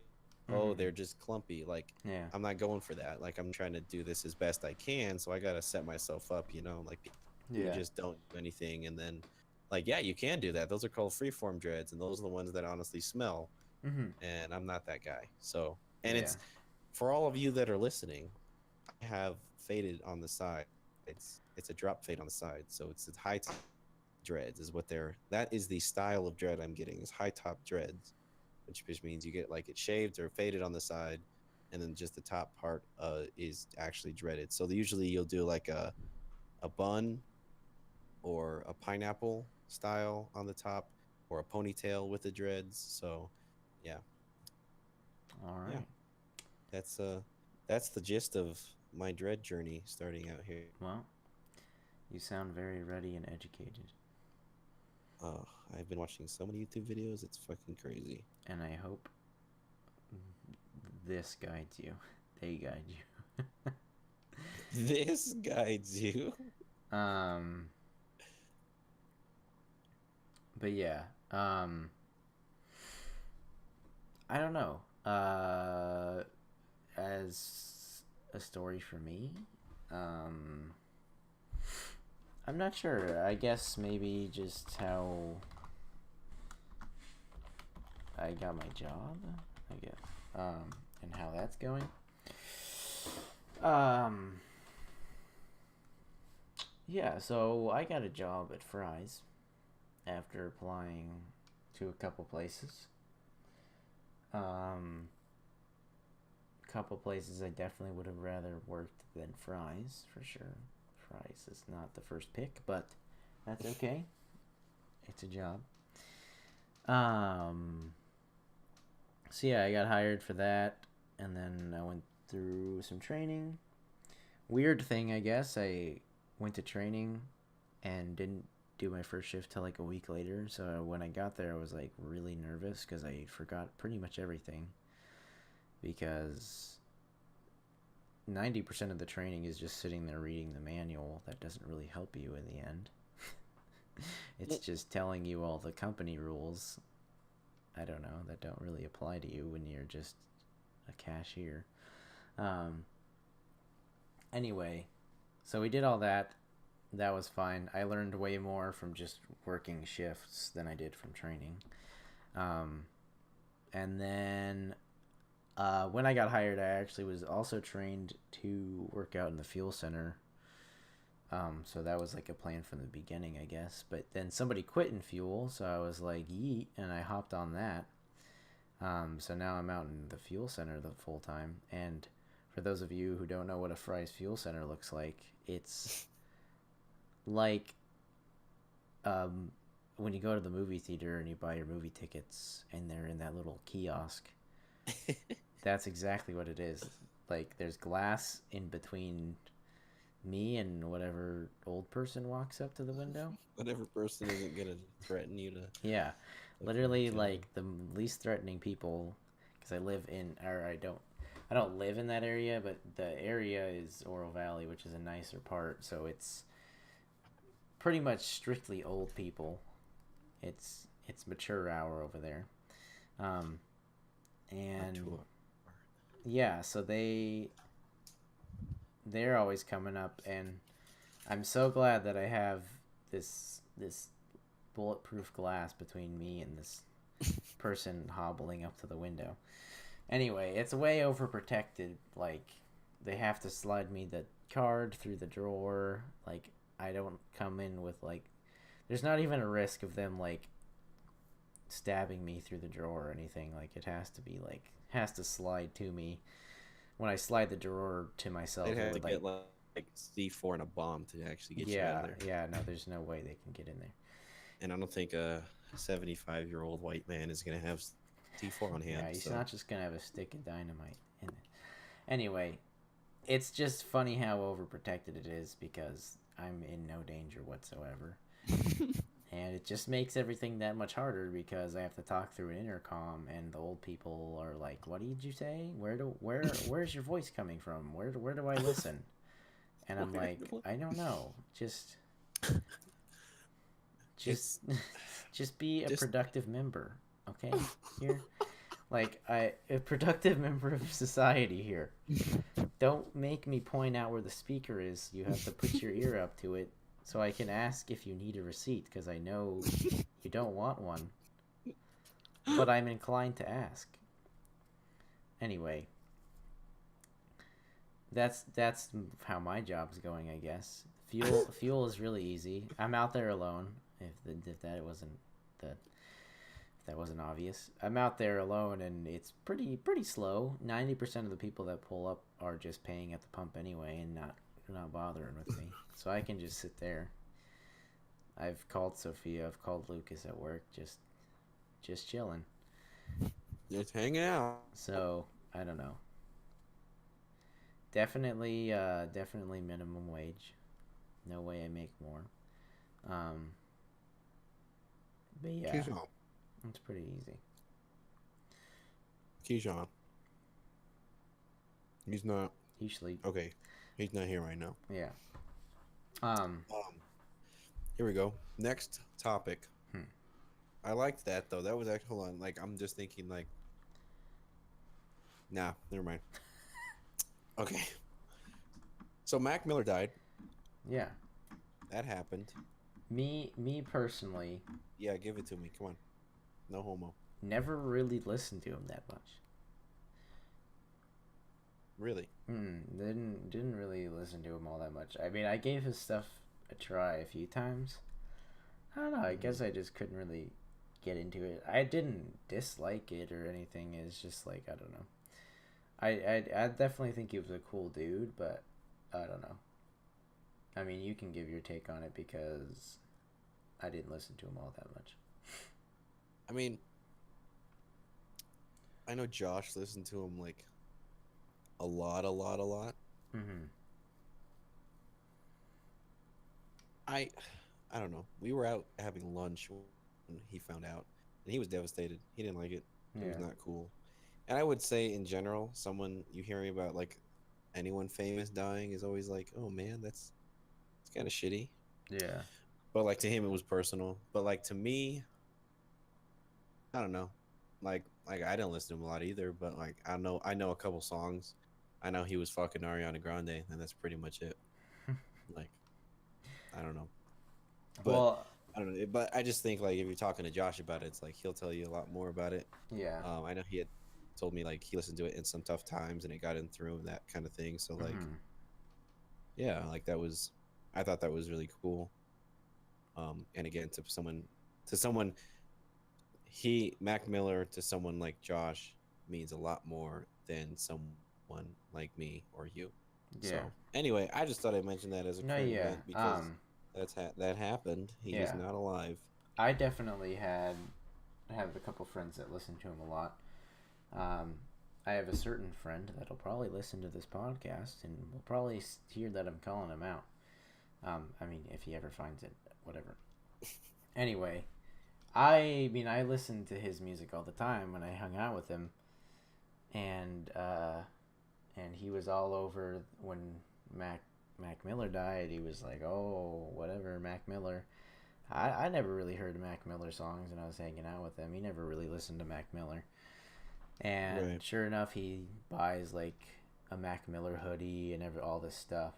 Speaker 2: oh,
Speaker 1: Mm-hmm.
Speaker 2: they're just clumpy. Like,
Speaker 1: Yeah.
Speaker 2: I'm not going for that. Like, I'm trying to do this as best I can, so I got to set myself up, like people
Speaker 1: Yeah.
Speaker 2: just don't do anything, and then like, yeah, you can do that. Those are called freeform dreads, and those are the ones that honestly smell,
Speaker 1: Mm-hmm.
Speaker 2: and I'm not that guy. So, and
Speaker 1: Yeah.
Speaker 2: it's for all of you that are listening, I have faded on the side. It's a drop fade on the side, so it's high top dreads is what they're. That is the style of dread I'm getting, is high top dreads, which means you get like it shaved or faded on the side, and then just the top part is actually dreaded. So usually you'll do like a bun or a pineapple style on the top, or a ponytail with the dreads. So yeah,
Speaker 1: All
Speaker 2: yeah,
Speaker 1: right.
Speaker 2: that's uh that's the gist of my dread journey starting out here.
Speaker 1: Well, you sound very ready and educated,
Speaker 2: Oh, I've been watching so many YouTube videos, it's fucking crazy.
Speaker 1: and I hope this guides you. They guide you.
Speaker 2: This guides you.
Speaker 1: um. But yeah. I don't know. As a story for me, um, I'm not sure. I guess maybe just how I got my job. I guess. And how that's going. Um. Yeah. So I got a job at Fry's after applying to a couple places. Um, couple places I definitely would have rather worked than Fry's for sure. Fry's is not the first pick, but that's okay. It's a job. Um, so yeah, I got hired for that, and then I went through some training. Weird thing, I guess. I went to training and didn't do my first shift till like a week later. So when I got there, I was like really nervous because I forgot pretty much everything. Because 90% of the training is just sitting there reading the manual. That doesn't really help you in the end. It's just telling you all the company rules. I don't know, that don't really apply to you when you're just a cashier. Um, anyway, so we did all that. That was fine. I learned way more from just working shifts than I did from training. Um, and then when I got hired, I actually was also trained to work out in the fuel center. So that was like a plan from the beginning, I guess. But then somebody quit in fuel, so I was like, yeet, and I hopped on that. So now I'm out in the fuel center the full time. And for those of you who don't know what a Fry's fuel center looks like, it's like when you go to the movie theater and you buy your movie tickets and they're in that little kiosk. That's exactly what it is. Like, there's glass in between me and whatever old person walks up to the window.
Speaker 2: Whatever person isn't gonna threaten you to.
Speaker 1: Yeah, literally like the least threatening people. Because I live in, or I don't live in that area, but the area is Oro Valley, which is a nicer part. So it's pretty much strictly old people. It's mature hour over there, and yeah, so they're always coming up, and I'm so glad that I have this bulletproof glass between me and this person hobbling up to the window. Anyway, it's way overprotected. Like, they have to slide me the card through the drawer. Like, I don't come in with like, there's not even a risk of them like stabbing me through the drawer or anything. Like, it has to be like, has to slide to me. When I slide the drawer to myself,
Speaker 2: They'd have to
Speaker 1: like,
Speaker 2: get like C4 and a bomb to actually get you out of there.
Speaker 1: yeah, no, there's no way they can get in there.
Speaker 2: And I don't think a 75-year-old white man is gonna have C4 on hand.
Speaker 1: Yeah, he's
Speaker 2: so.
Speaker 1: not just gonna have a stick of dynamite in it. Anyway, it's just funny how overprotected it is because I'm in no danger whatsoever. And it just makes everything that much harder because I have to talk through an intercom, and the old people are like, "What did you say? Where's your voice coming from? Where do I listen?" And I'm like, "I don't know. Just
Speaker 2: It's
Speaker 1: just be a
Speaker 2: just
Speaker 1: productive member, okay? Here, like a productive member of society here. Don't make me point out where the speaker is. You have to put your ear up to it so I can ask if you need a receipt because I know you don't want one, but I'm inclined to ask. Anyway, that's how my job's going, I guess. Fuel is really easy. I'm out there alone. If that wasn't obvious. I'm out there alone, and it's pretty slow. 90% of the people that pull up are just paying at the pump anyway, and not bothering with me. So I can just sit there. I've called Sophia. I've called Lucas at work. Just chilling.
Speaker 2: just hanging out.
Speaker 1: So I don't know. Definitely minimum wage. No way I make more. Um, but yeah,
Speaker 2: Keyshawn.
Speaker 1: it's pretty easy.
Speaker 2: Keyshawn. He's not
Speaker 1: You sleep.
Speaker 2: okay. He's not here right now.
Speaker 1: Yeah. Um.
Speaker 2: Here we go. Next topic.
Speaker 1: Hmm.
Speaker 2: I liked that though. That was actually hold on. Like I'm just thinking like, nah, never mind. Okay. So Mac Miller died.
Speaker 1: Yeah.
Speaker 2: That happened.
Speaker 1: Me personally,
Speaker 2: Yeah, give it to me. Come on. No homo.
Speaker 1: never really listened to him that much.
Speaker 2: Really?
Speaker 1: Didn't really listen to him all that much. I mean, I gave his stuff a try a few times. I don't know. I guess I just couldn't really get into it. I didn't dislike it or anything. It's just like I don't know. I definitely think he was a cool dude, but I don't know. I mean, you can give your take on it because I didn't listen to him all that much.
Speaker 2: I mean, I know Josh listened to him like a lot.
Speaker 1: Mm-hmm.
Speaker 2: I don't know. We were out having lunch when he found out, and he was devastated. He didn't like it. It was
Speaker 1: Yeah.
Speaker 2: not cool. And I would say in general, someone you hearing about like anyone famous dying is always like, oh man, that's it's kind of shitty.
Speaker 1: Yeah.
Speaker 2: But like to him, it was personal. But like to me, I don't know. Like I didn't listen to him a lot either. But like I know a couple songs. I know he was fucking Ariana Grande, and that's pretty much it. Like I don't know. But
Speaker 1: Well,
Speaker 2: I don't know. But I just think like if you're talking to Josh about it, it's like he'll tell you a lot more about it.
Speaker 1: yeah.
Speaker 2: I know he had told me like he listened to it in some tough times and it got him through and that kind of thing. So like,
Speaker 1: Mm-hmm.
Speaker 2: yeah, like that was, I thought that was really cool. And again, to someone, Mac Miller to someone like Josh means a lot more than someone like me or you.
Speaker 1: Yeah.
Speaker 2: So anyway, I just thought I'd mention that as a
Speaker 1: No,
Speaker 2: current
Speaker 1: yeah.
Speaker 2: event because that happened. He is
Speaker 1: Yeah.
Speaker 2: not alive.
Speaker 1: I definitely have a couple friends that listen to him a lot. Um, I have a certain friend that'll probably listen to this podcast and will probably hear that I'm calling him out. I mean, if he ever finds it, whatever. Anyway, I mean, I listened to his music all the time when I hung out with him, and he was all over when Mac Miller died. He was like, "Oh, whatever, Mac Miller." I never really heard Mac Miller songs when I was hanging out with him. He never really listened to Mac Miller. And
Speaker 2: Right.
Speaker 1: sure enough, he buys like a Mac Miller hoodie and all this stuff.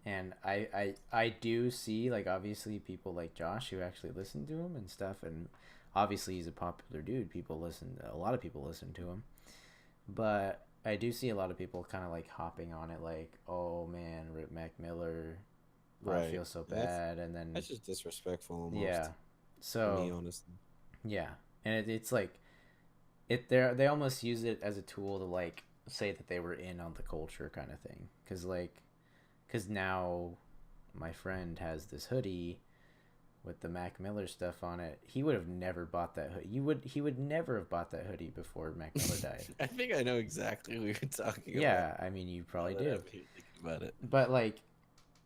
Speaker 1: And I do see like obviously people like Josh who actually listen to him and stuff. And obviously he's a popular dude. A lot of people listen to him. But I do see a lot of people kind of like hopping on it like, oh man, Rip Mac Miller. I
Speaker 2: Right.
Speaker 1: feel so
Speaker 2: That's
Speaker 1: bad. And then
Speaker 2: that's just disrespectful almost.
Speaker 1: yeah.
Speaker 2: To me,
Speaker 1: So
Speaker 2: honestly.
Speaker 1: yeah, and it's like they almost use it as a tool to like say that they were in on the culture kind of thing. Cause now my friend has this hoodie with the Mac Miller stuff on it, he would have never bought that hoodie. He would never have bought that hoodie before Mac Miller died.
Speaker 2: I think I know exactly what you're talking about.
Speaker 1: Yeah, I mean, you probably
Speaker 2: Now that
Speaker 1: do.
Speaker 2: I'm thinking about it.
Speaker 1: But like,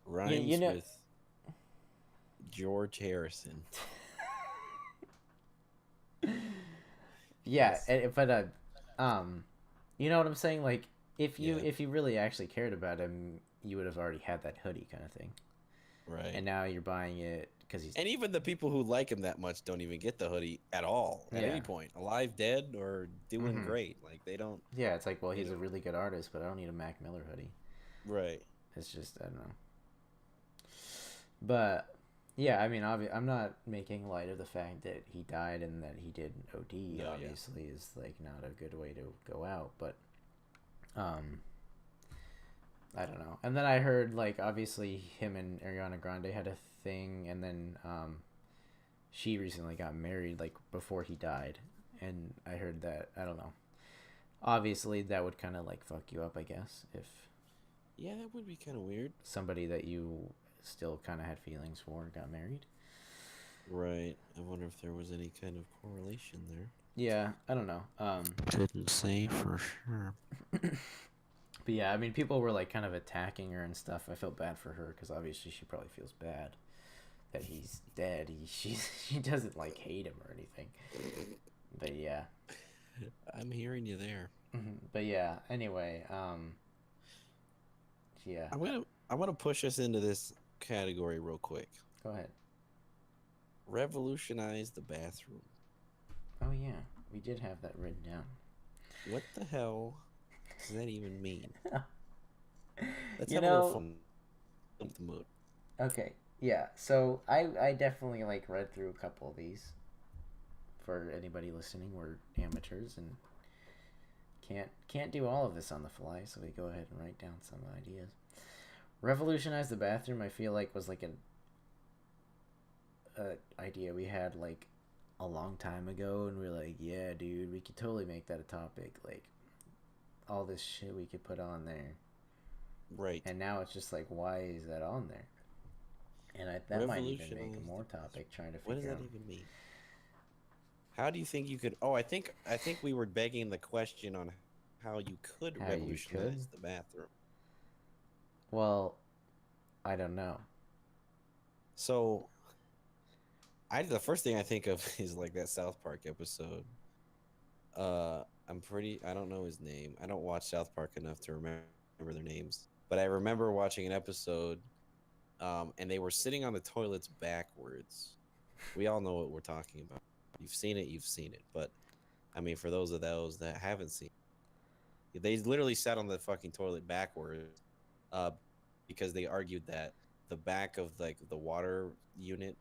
Speaker 2: Rhymes
Speaker 1: you know,
Speaker 2: with George Harrison.
Speaker 1: yeah,
Speaker 2: Yes.
Speaker 1: but you know what I'm saying? Like, if you
Speaker 2: Yeah.
Speaker 1: really actually cared about him, you would have already had that hoodie kind of thing.
Speaker 2: Right.
Speaker 1: And now you're buying it because he's
Speaker 2: And even the people who like him that much don't even get the hoodie at all at
Speaker 1: Yeah.
Speaker 2: any point, alive, dead, or doing
Speaker 1: Mhm.
Speaker 2: great. Like they don't.
Speaker 1: yeah. It's like, well,
Speaker 2: You
Speaker 1: he's a
Speaker 2: know.
Speaker 1: really good artist, but I don't need a Mac Miller hoodie.
Speaker 2: Right.
Speaker 1: It's just I don't know. But yeah, I mean, I'm not making light of the fact that he died and that he did OD.
Speaker 2: No, yeah.
Speaker 1: Obviously, is like not a good way to go out, but I don't know. And then I heard like obviously him and Ariana Grande had a thing, and then she recently got married like before he died, and I heard that I don't know. Obviously, that would kind of like fuck you up, I guess, if
Speaker 2: Yeah, that would be kind of weird.
Speaker 1: somebody that you still kind of had feelings for got married.
Speaker 2: Right. I wonder if there was any kind of correlation there.
Speaker 1: Yeah, I don't know.
Speaker 2: Couldn't say for sure.
Speaker 1: But yeah, I mean, people were like kind of attacking her and stuff. I felt bad for her because obviously she probably feels bad that he's dead. She doesn't like hate him or anything. But yeah.
Speaker 2: I'm hearing you there.
Speaker 1: But yeah. Anyway, yeah.
Speaker 2: I want to push us into this category real quick.
Speaker 1: Go ahead.
Speaker 2: Revolutionize the bathroom.
Speaker 1: Oh yeah, we did have that written down.
Speaker 2: What the hell does that even mean? Let's
Speaker 1: You
Speaker 2: have a little
Speaker 1: know,
Speaker 2: fun with the mood.
Speaker 1: okay, yeah. So I definitely like read through a couple of these. For anybody listening, we're amateurs and can't do all of this on the fly, so we go ahead and write down some ideas. Revolutionize the bathroom. I feel like was like an idea we had like a long time ago, and we were like, yeah, dude, we could totally make that a topic. Like all this shit we could put on there.
Speaker 2: Right.
Speaker 1: And now it's just like, why is that on there? And that might even make a more topic trying to figure out.
Speaker 2: What does that even mean? How do you think you could? Oh, I think we were begging the question on how you could
Speaker 1: How you
Speaker 2: revolutionize
Speaker 1: could?
Speaker 2: the bathroom.
Speaker 1: Well, I don't know.
Speaker 2: So, the first thing I think of is like that South Park episode. I don't know his name. I don't watch South Park enough to remember their names. But I remember watching an episode, and they were sitting on the toilets backwards. We all know what we're talking about. You've seen it. But, I mean, for those that haven't seen it, they literally sat on the fucking toilet backwards, because they argued that the back of like the water unit,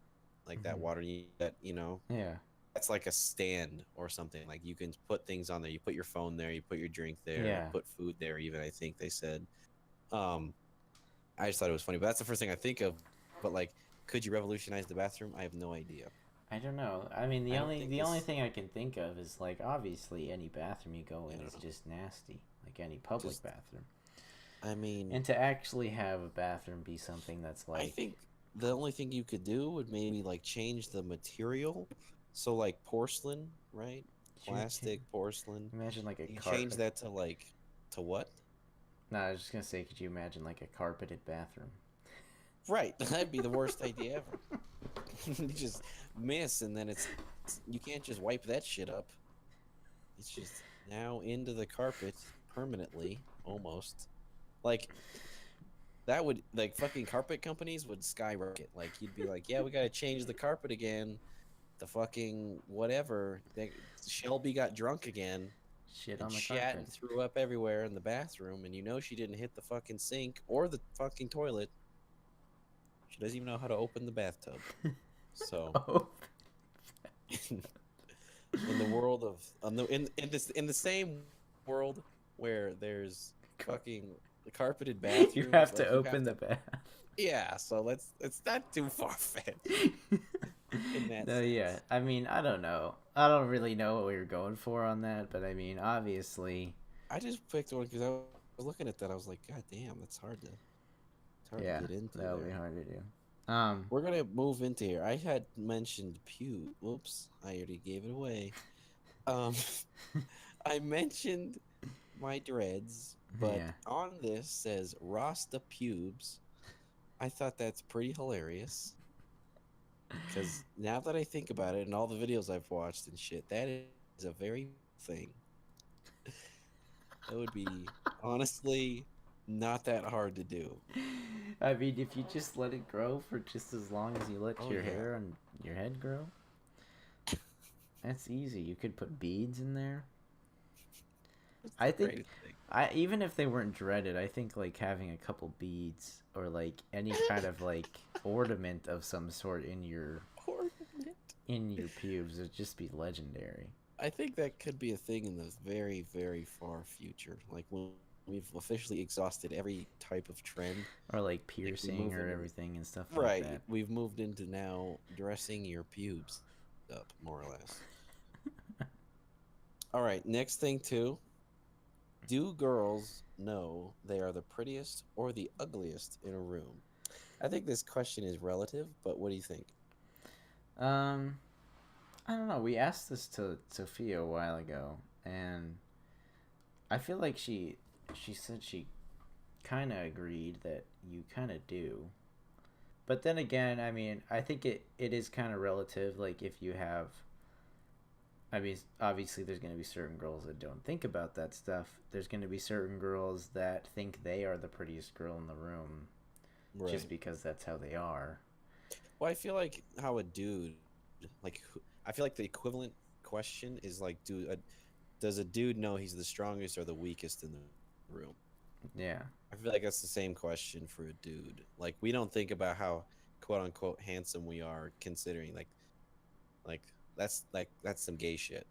Speaker 2: like that water unit,
Speaker 1: Yeah.
Speaker 2: that's like a stand or something. Like you can put things on there. You put your phone there. You put your drink there.
Speaker 1: Yeah.
Speaker 2: You put food there. Even I think they said. I just thought it was funny, but that's the first thing I think of. But like, could you revolutionize the bathroom? I have no idea.
Speaker 1: I don't know. I mean,
Speaker 2: I don't think
Speaker 1: only
Speaker 2: this-
Speaker 1: thing I can think of is like obviously any bathroom you go in
Speaker 2: I
Speaker 1: is
Speaker 2: don't know.
Speaker 1: just nasty, like any public
Speaker 2: Just-
Speaker 1: bathroom.
Speaker 2: I mean,
Speaker 1: And to actually have a bathroom be something that's like
Speaker 2: I think the only thing you could do would maybe like change the material. So like porcelain, right?
Speaker 1: Sure,
Speaker 2: Plastic, porcelain.
Speaker 1: imagine like a
Speaker 2: You
Speaker 1: carpet.
Speaker 2: change that to what?
Speaker 1: No, I was just gonna say, could you imagine like a carpeted bathroom?
Speaker 2: Right, that'd be the worst idea ever. You just miss, and then you can't just wipe that shit up. It's just now into the carpet permanently, almost. Like that would like fucking carpet companies would skyrocket. Like you'd be like, yeah, we gotta change the carpet again. The fucking whatever. Shelby got drunk again.
Speaker 1: Shit
Speaker 2: And
Speaker 1: on the
Speaker 2: shat and
Speaker 1: carpet.
Speaker 2: threw up everywhere in the bathroom, and she didn't hit the fucking sink or the fucking toilet. She doesn't even know how to open the bathtub. So,
Speaker 1: Oh.
Speaker 2: in the world of in the same world where there's fucking carpeted bathrooms,
Speaker 1: You have
Speaker 2: like,
Speaker 1: to open the bath.
Speaker 2: Yeah, so it's not too far fetched. In that
Speaker 1: No, yeah.
Speaker 2: sense.
Speaker 1: I mean, I don't know. I don't really know what we were going for on that, but I mean, obviously,
Speaker 2: I just picked one because I was looking at that. I was like, God damn, that's hard to
Speaker 1: yeah,
Speaker 2: get into.
Speaker 1: that would
Speaker 2: there.
Speaker 1: be hard to do.
Speaker 2: We're gonna move into here. I had mentioned pew. Whoops, I already gave it away. Um, I mentioned my dreads, but
Speaker 1: Yeah.
Speaker 2: on this says Rasta pubes. I thought that's pretty hilarious because now that I think about it and all the videos I've watched and shit, that is a very thing. That would be honestly not that hard to do.
Speaker 1: I mean, if you just let it grow for just as long as you let
Speaker 2: Oh
Speaker 1: your
Speaker 2: yeah,
Speaker 1: hair on your head grow, that's easy. You could put beads in there.
Speaker 2: it's the
Speaker 1: I think,
Speaker 2: greatest thing.
Speaker 1: I even if they weren't dreaded, I think like having a couple beads or like any kind of like ornament of some sort
Speaker 2: Ornament.
Speaker 1: in your pubes would just be legendary.
Speaker 2: I think that could be a thing in the very, very far future. Like when we've officially exhausted every type of trend.
Speaker 1: Or like
Speaker 2: Like we
Speaker 1: piercing
Speaker 2: move
Speaker 1: or
Speaker 2: into
Speaker 1: everything and stuff like
Speaker 2: right.
Speaker 1: that.
Speaker 2: We've moved into now dressing your pubes up, more or less. All right. Next thing too. Do girls know they are the prettiest or the ugliest in a room? I think this question is relative, but what do you think?
Speaker 1: Um, I don't know. We asked this to Sophia a while ago, and I feel like she said she kind of agreed that you kind of do. But then again, I mean, I think it is kind of relative. Like if you have, I mean, obviously there's going to be certain girls that don't think about that stuff. There's going to be certain girls that think they are the prettiest girl in the room just
Speaker 2: Right.
Speaker 1: because that's how they are.
Speaker 2: Well, I feel like how a dude, like, I feel like the equivalent question is like, does a dude know he's the strongest or the weakest in the room?
Speaker 1: Yeah.
Speaker 2: I feel like that's the same question for a dude. Like, we don't think about how quote unquote handsome we are, considering like that's some gay shit.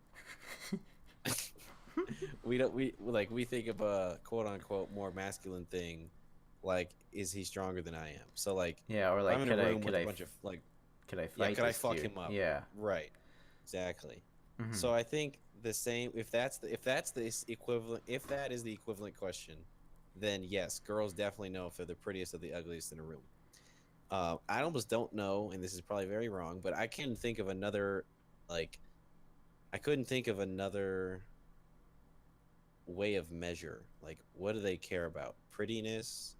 Speaker 2: We don't we think of a quote unquote more masculine thing, like is he stronger than I am? So like
Speaker 1: Yeah, or
Speaker 2: if I'm
Speaker 1: like
Speaker 2: in a room with a bunch of like
Speaker 1: could I
Speaker 2: yeah,
Speaker 1: fight
Speaker 2: could I
Speaker 1: this
Speaker 2: fuck
Speaker 1: dude?
Speaker 2: him up?
Speaker 1: Yeah.
Speaker 2: Right. Exactly.
Speaker 1: Mhm.
Speaker 2: So I think the same if that's the equivalent if that is the equivalent question, then yes, girls definitely know if they're the prettiest or the ugliest in a room. I almost don't know, and this is probably very wrong, but I can't think of another like I couldn't think of another way of measure. Like, what do they care about? Prettiness?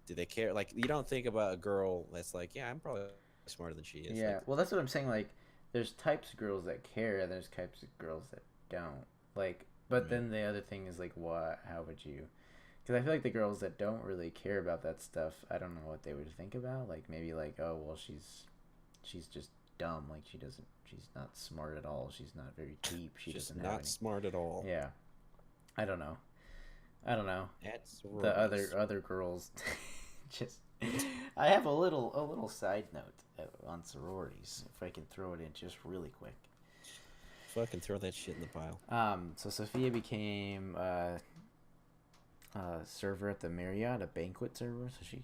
Speaker 2: Do they care? Like, you don't think about a girl that's like, yeah, I'm probably smarter than she is.
Speaker 1: Yeah.
Speaker 2: Like,
Speaker 1: Well, that's what I'm saying. Like, there's types of girls that care, and there's types of girls that don't. Like, but
Speaker 2: right,
Speaker 1: then the other thing is like, what? How would you? Because I feel like the girls that don't really care about that stuff, I don't know what they would think about. Like maybe like, oh well, she's just dumb. Like she's not smart at all. She's not very deep. She
Speaker 2: just
Speaker 1: doesn't have
Speaker 2: not
Speaker 1: any.
Speaker 2: smart at all.
Speaker 1: Yeah. I don't know. I don't know.
Speaker 2: At
Speaker 1: The other
Speaker 2: sororities.
Speaker 1: other girls, just. I have a little side note on sororities. If I can throw it in just really quick.
Speaker 2: Fucking throw that shit in the pile.
Speaker 1: So Sophia became a server at the Marriott, a banquet server. So she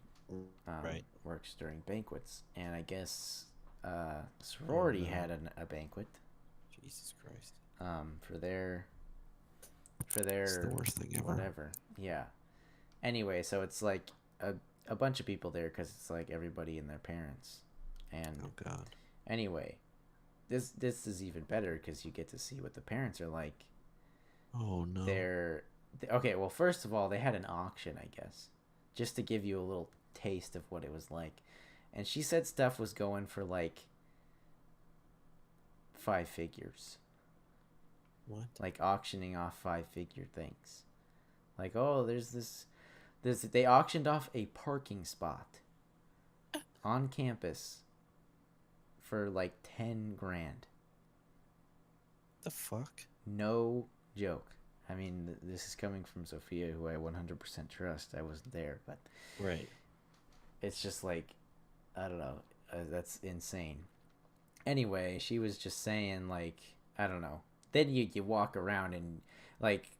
Speaker 2: Right.
Speaker 1: works during banquets, and I guess
Speaker 2: Oh
Speaker 1: sorority
Speaker 2: no.
Speaker 1: had a banquet
Speaker 2: Jesus Christ.
Speaker 1: for their
Speaker 2: It's the worst thing ever.
Speaker 1: whatever. Yeah. Anyway, so it's like a bunch of people there because it's like everybody and their parents, and
Speaker 2: Oh god.
Speaker 1: anyway, this is even better because you get to see what the parents are like.
Speaker 2: Oh no.
Speaker 1: Okay. Well, first of all, they had an auction, I guess, just to give you a little taste of what it was like, and she said stuff was going for like 5 figures,
Speaker 2: What?
Speaker 1: like auctioning off 5 figure things. Like, oh, there's this. They auctioned off a parking spot on campus for like 10 grand.
Speaker 2: The fuck?
Speaker 1: No joke. I mean, this is coming from Sophia, who I 100% trust. I wasn't there, but
Speaker 2: Right.
Speaker 1: it's just like, I don't know. That's insane. Anyway, she was just saying, like, I don't know. Then you walk around and, like,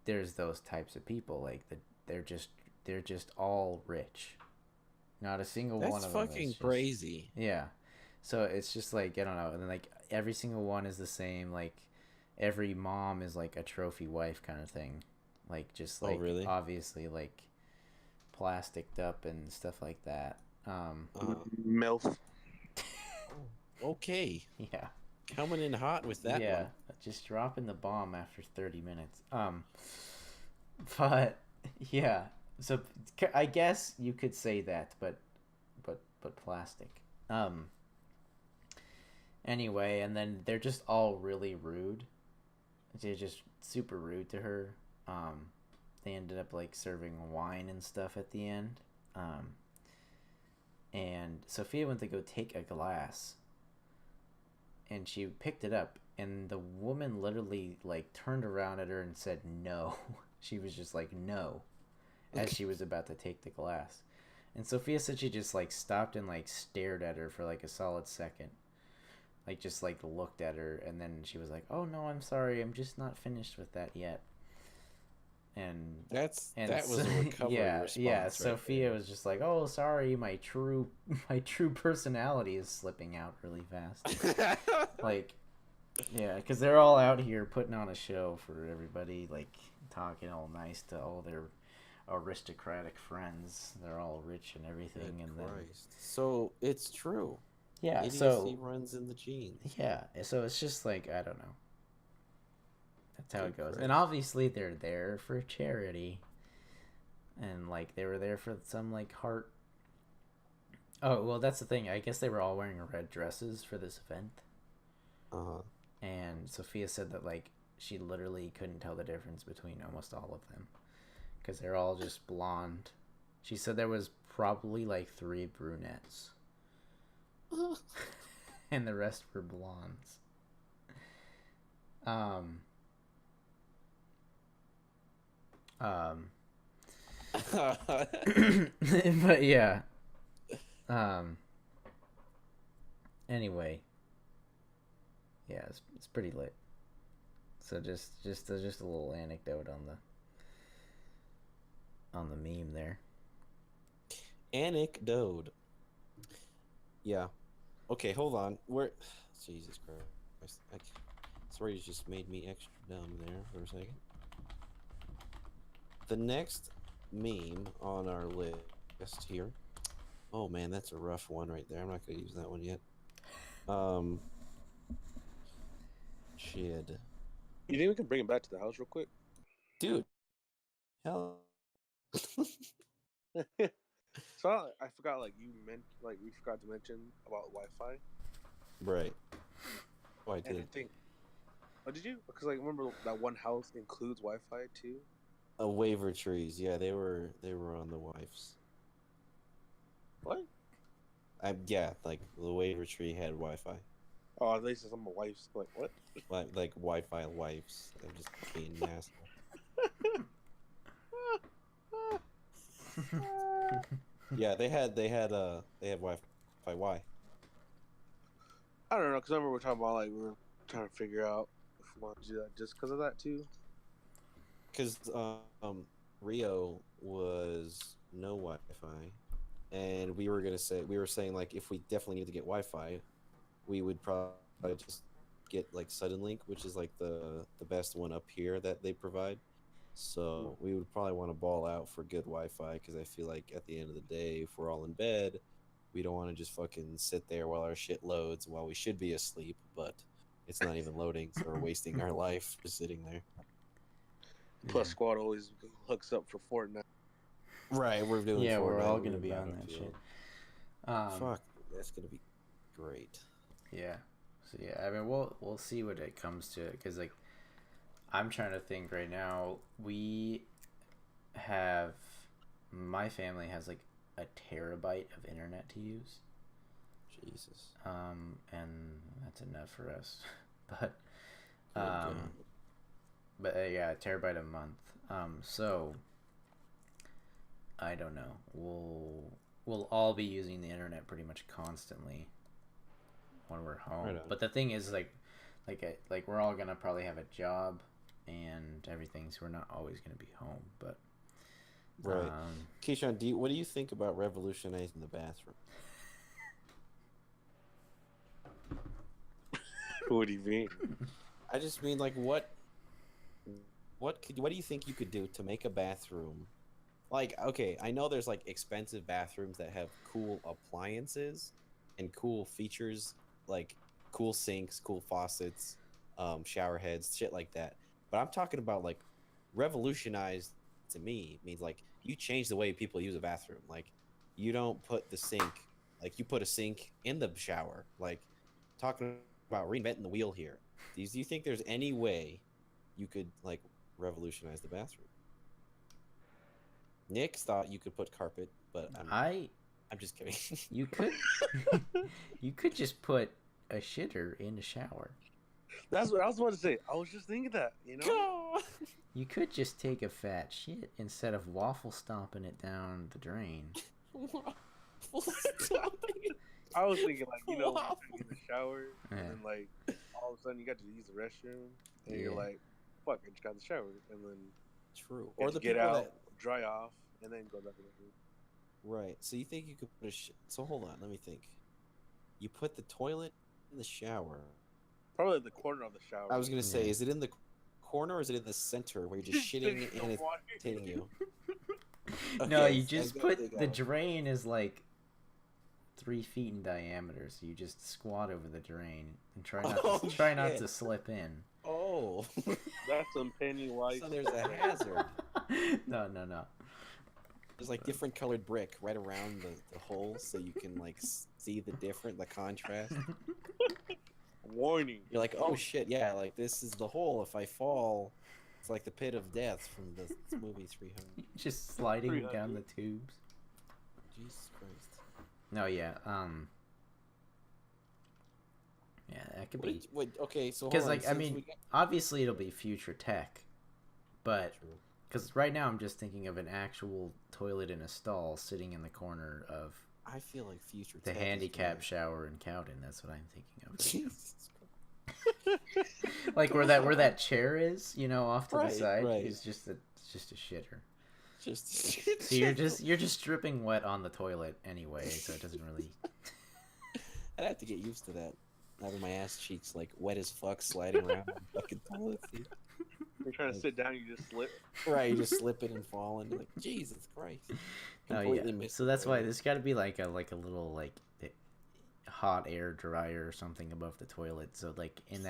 Speaker 1: there's those types of people. Like, they're just all rich. Not a single one
Speaker 2: That's
Speaker 1: of them is
Speaker 2: fucking
Speaker 1: just.
Speaker 2: crazy.
Speaker 1: Yeah. So it's just like, I don't know. And then, like, every single one is the same. Like, every mom is like a trophy wife kind of thing. Like, just
Speaker 2: Oh
Speaker 1: like,
Speaker 2: really?
Speaker 1: obviously, like, plasticed up and stuff like that.
Speaker 2: Uh,
Speaker 3: MILF.
Speaker 2: okay,
Speaker 1: Yeah.
Speaker 2: coming in hot with that
Speaker 1: Yeah,
Speaker 2: one.
Speaker 1: just dropping the bomb after 30 minutes. But yeah, so I guess you could say that, but plastic. Um, anyway, and then they're just all really rude. They're just super rude to her. Um, they ended up like serving wine and stuff at the end. Um, and Sophia went to go take a glass, and she picked it up, and the woman literally like turned around at her and said no. She was just like no, as she was about to take the glass. And Sophia said she just like stopped and like stared at her for like a solid second, like just like looked at her, and then she was like, "Oh no, I'm sorry, I'm just not finished with that yet." And
Speaker 2: That was a recovery
Speaker 1: yeah,
Speaker 2: response.
Speaker 1: yeah.
Speaker 2: Right
Speaker 1: Sophia
Speaker 2: there.
Speaker 1: was just like, "Oh, sorry, my true personality is slipping out really fast." Like, yeah, because they're all out here putting on a show for everybody, like talking all nice to all their aristocratic friends. They're all rich and everything,
Speaker 2: Good
Speaker 1: and
Speaker 2: Christ. So it's true.
Speaker 1: yeah,
Speaker 2: Idiocy
Speaker 1: so
Speaker 2: runs in the genes.
Speaker 1: yeah, so it's just like I don't know. That's how
Speaker 2: Good
Speaker 1: it goes, and
Speaker 2: Christ.
Speaker 1: obviously they're there for charity, and like they were there for some like heart. Oh well, that's the thing. I guess they were all wearing red dresses for this event,
Speaker 2: Uh-huh.
Speaker 1: and Sophia said that like she literally couldn't tell the difference between almost all of them because they're all just blonde. She said there was probably like three brunettes, and the rest were blondes. Um, um, but yeah. Um. Anyway, yeah, it's pretty lit. So just a little anecdote on the meme there.
Speaker 2: Anecdote. Yeah. Okay, hold on. Where? Jesus Christ. Sorry, you just made me extra dumb there for a second. The next meme on our list here. Oh man, that's a rough one right there. I'm not gonna use that one yet. Um, shit,
Speaker 3: You think we can bring it back to the house real quick?
Speaker 2: dude. Hell.
Speaker 3: So I forgot, like you meant, like we forgot to mention about Wi-Fi,
Speaker 2: Right. Oh, I
Speaker 3: and I
Speaker 2: did.
Speaker 3: think, oh, did you? Because like remember that one house includes Wi-Fi too.
Speaker 2: Waiver trees. Yeah, they were on the wife's.
Speaker 3: What?
Speaker 2: Yeah, like the waiver tree had Wi-Fi.
Speaker 3: Oh, at least I'm a wife's. Like what?
Speaker 2: Like Wi-Fi wipes. I'm just being an asshole. Yeah, they had Wi-Fi. Why?
Speaker 3: I don't know, because I remember we were talking about like we were trying to figure out if we want to do that just because of that too.
Speaker 2: Because Rio was no Wi-Fi, and we were saying like if we definitely need to get Wi-Fi, we would probably just get like Sudden Link, which is like the best one up here that they provide. So we would probably want to ball out for good Wi-Fi because I feel like at the end of the day, if we're all in bed, we don't want to just fucking sit there while our shit loads while we should be asleep, but it's not even loading, so we're wasting our life just sitting there.
Speaker 3: Plus,
Speaker 1: Yeah.
Speaker 3: Squad always hooks up for Fortnite.
Speaker 2: Right, we're doing
Speaker 1: Yeah, we're all
Speaker 2: Fortnite.
Speaker 1: gonna
Speaker 2: We're
Speaker 1: be on that shit.
Speaker 2: Battlefield.
Speaker 1: Um,
Speaker 2: Fuck, that's gonna be great.
Speaker 1: yeah. So yeah, I mean we'll see what it comes to because like I'm trying to think right now. We have my family has like a terabyte of internet to use.
Speaker 2: Jesus.
Speaker 1: And that's enough for us. But
Speaker 2: Good God.
Speaker 1: yeah, a terabyte a month. So I don't know. We'll all be using the internet pretty much constantly when we're home.
Speaker 2: Right on.
Speaker 1: But the thing is, like we're all gonna probably have a job and everything, so we're not always gonna be home. But
Speaker 2: Right. Keyshawn, what do you think about revolutionizing the bathroom?
Speaker 3: What do you mean?
Speaker 2: I just mean like what do you think you could do to make a bathroom Like, okay, I know there's like expensive bathrooms that have cool appliances and cool features, like cool sinks, cool faucets, shower heads, shit like that. But I'm talking about like revolutionized to me means like you change the way people use a bathroom. Like you don't put the sink, like you put a sink in the shower. Like talking about reinventing the wheel here. Do you think there's any way you could like revolutionize the bathroom? Nick thought you could put carpet, but
Speaker 1: I
Speaker 2: I'm just kidding.
Speaker 1: you could you could just put a shitter in the shower.
Speaker 3: That's what I was about to say. I was just thinking that, you know?
Speaker 1: You could just take a fat shit instead of waffle stomping it down the drain.
Speaker 3: I was thinking, like, you know, when you're in the shower,
Speaker 1: Yeah.
Speaker 3: and then, like, all of a sudden you got to use the restroom, and
Speaker 1: Yeah.
Speaker 3: you're like, fuck, I just got the shower. And then
Speaker 2: True.
Speaker 3: you
Speaker 2: Or
Speaker 3: have
Speaker 2: the
Speaker 3: to get
Speaker 2: people
Speaker 3: out,
Speaker 2: that
Speaker 3: dry off, and then go back in the room.
Speaker 2: right. So you think you could put so hold on, let me think. You put the toilet in the shower.
Speaker 3: Probably the corner of the shower.
Speaker 2: I was gonna say,
Speaker 1: Yeah.
Speaker 2: is it in the corner or is it in the center where you're just shitting and it's hitting you?
Speaker 1: No,
Speaker 2: Okay,
Speaker 1: you
Speaker 2: I
Speaker 1: just
Speaker 2: gotta
Speaker 1: put
Speaker 2: think
Speaker 1: the
Speaker 2: out.
Speaker 1: drain is like 3 feet in diameter, so you just squat over the drain and try not
Speaker 2: Oh,
Speaker 1: to try not
Speaker 2: shit.
Speaker 1: to slip in.
Speaker 2: Oh,
Speaker 3: That's some Pennywise.
Speaker 2: so there's a hazard.
Speaker 1: No.
Speaker 2: There's like different colored brick right around the hole, so you can like see the contrast.
Speaker 3: Warning.
Speaker 2: You're like, oh shit, yeah, like this is the hole. If I fall, it's like the pit of death from the movie 300.
Speaker 1: Just sliding
Speaker 3: 300.
Speaker 1: down the tubes.
Speaker 2: Jesus Christ.
Speaker 1: No, yeah, yeah, that could be.
Speaker 2: Okay, so
Speaker 1: Because,
Speaker 2: hold on,
Speaker 1: like, I mean, obviously it'll be future tech, but
Speaker 2: True.
Speaker 1: because right now I'm just thinking of an actual toilet in a stall sitting in the corner of
Speaker 2: I feel like future
Speaker 1: the
Speaker 2: tech is
Speaker 1: handicap
Speaker 2: gonna-
Speaker 1: shower in Cowden. That's what I'm thinking of.
Speaker 2: Jesus Christ.
Speaker 1: Like where that chair is, you know, off to
Speaker 2: Right,
Speaker 1: the side
Speaker 2: right.
Speaker 1: is just a shitter.
Speaker 2: Just
Speaker 1: So you're just dripping wet on the toilet anyway, so it doesn't really.
Speaker 2: I'd have to get used to that. Having my ass cheeks like wet as fuck, sliding around the fucking toilet seat.
Speaker 3: You're trying to sit down, you just slip.
Speaker 2: Right, you just slipping and falling. Like Jesus Christ.
Speaker 1: Oh
Speaker 2: Completely
Speaker 1: yeah.
Speaker 2: missed
Speaker 1: So that's
Speaker 2: the
Speaker 1: why
Speaker 2: point.
Speaker 1: there's got to be like a little like hot air dryer or something above the toilet, so like in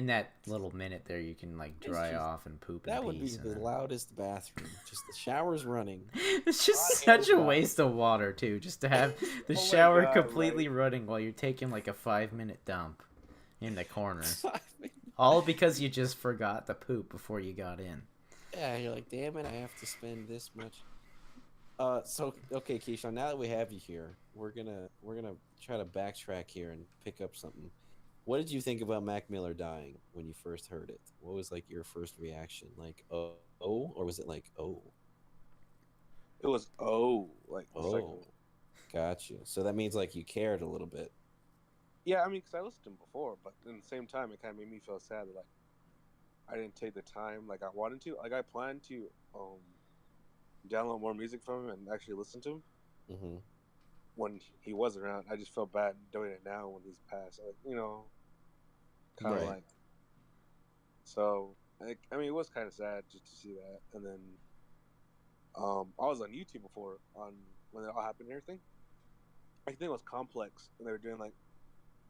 Speaker 1: that little minute there you can like dry
Speaker 2: just-
Speaker 1: off and poop.
Speaker 2: That
Speaker 1: in
Speaker 2: would be
Speaker 1: peace
Speaker 2: the
Speaker 1: and then-
Speaker 2: loudest bathroom. Just the shower's running.
Speaker 1: It's just
Speaker 2: Hot air
Speaker 1: such a
Speaker 2: dryer.
Speaker 1: waste of water too, just to have the
Speaker 3: Oh my
Speaker 1: shower
Speaker 3: God,
Speaker 1: completely
Speaker 3: right?
Speaker 1: running while you're taking like a 5-minute dump in the corner. All because you just forgot to poop before you got in.
Speaker 2: Yeah, you're like, damn it, I have to spend this much. So okay, Keyshawn, now that we have you here, we're gonna try to backtrack here and pick up something. What did you think about Mac Miller dying when you first heard it? What was like your first reaction? Like, oh, or was it like, oh,
Speaker 3: It was like the second
Speaker 2: oh,
Speaker 3: one.
Speaker 2: gotcha. So that means like you cared a little bit.
Speaker 3: Yeah, I mean, because I listened to him before, but at the same time, it kind of made me feel sad that like I didn't take the time like I wanted to. Like I planned to download more music from him and actually listen to him
Speaker 2: Mm-hmm.
Speaker 3: when he was around. I just felt bad doing it now when he's passed. Like, you know, kind of
Speaker 2: Right.
Speaker 3: like. So I mean, it was kind of sad just to see that. And then I was on YouTube before on when it all happened and everything. I think it was Complex, and they were doing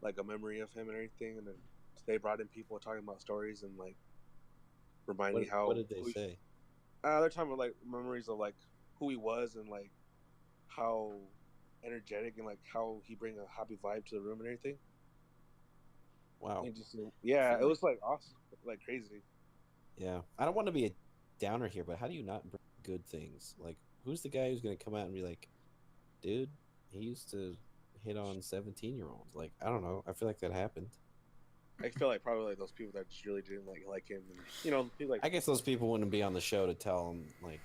Speaker 3: like a memory of him and everything, and then they brought in people talking about stories and like reminding how.
Speaker 2: What did they say?
Speaker 3: They're talking about like memories of like who he was and like how energetic and like how he bring a happy vibe to the room and everything.
Speaker 2: Wow.
Speaker 3: And just, yeah, it was like awesome, like crazy.
Speaker 2: Yeah, I don't want to be a downer here, but how do you not bring good things? Like, who's the guy who's gonna come out and be like, dude, he used to hit on 17-year-olds? Like, I don't know. I feel like that happened.
Speaker 3: I feel like probably like those people that just really didn't like him, and you know, people like
Speaker 2: I guess those people wouldn't be on the show to tell him like,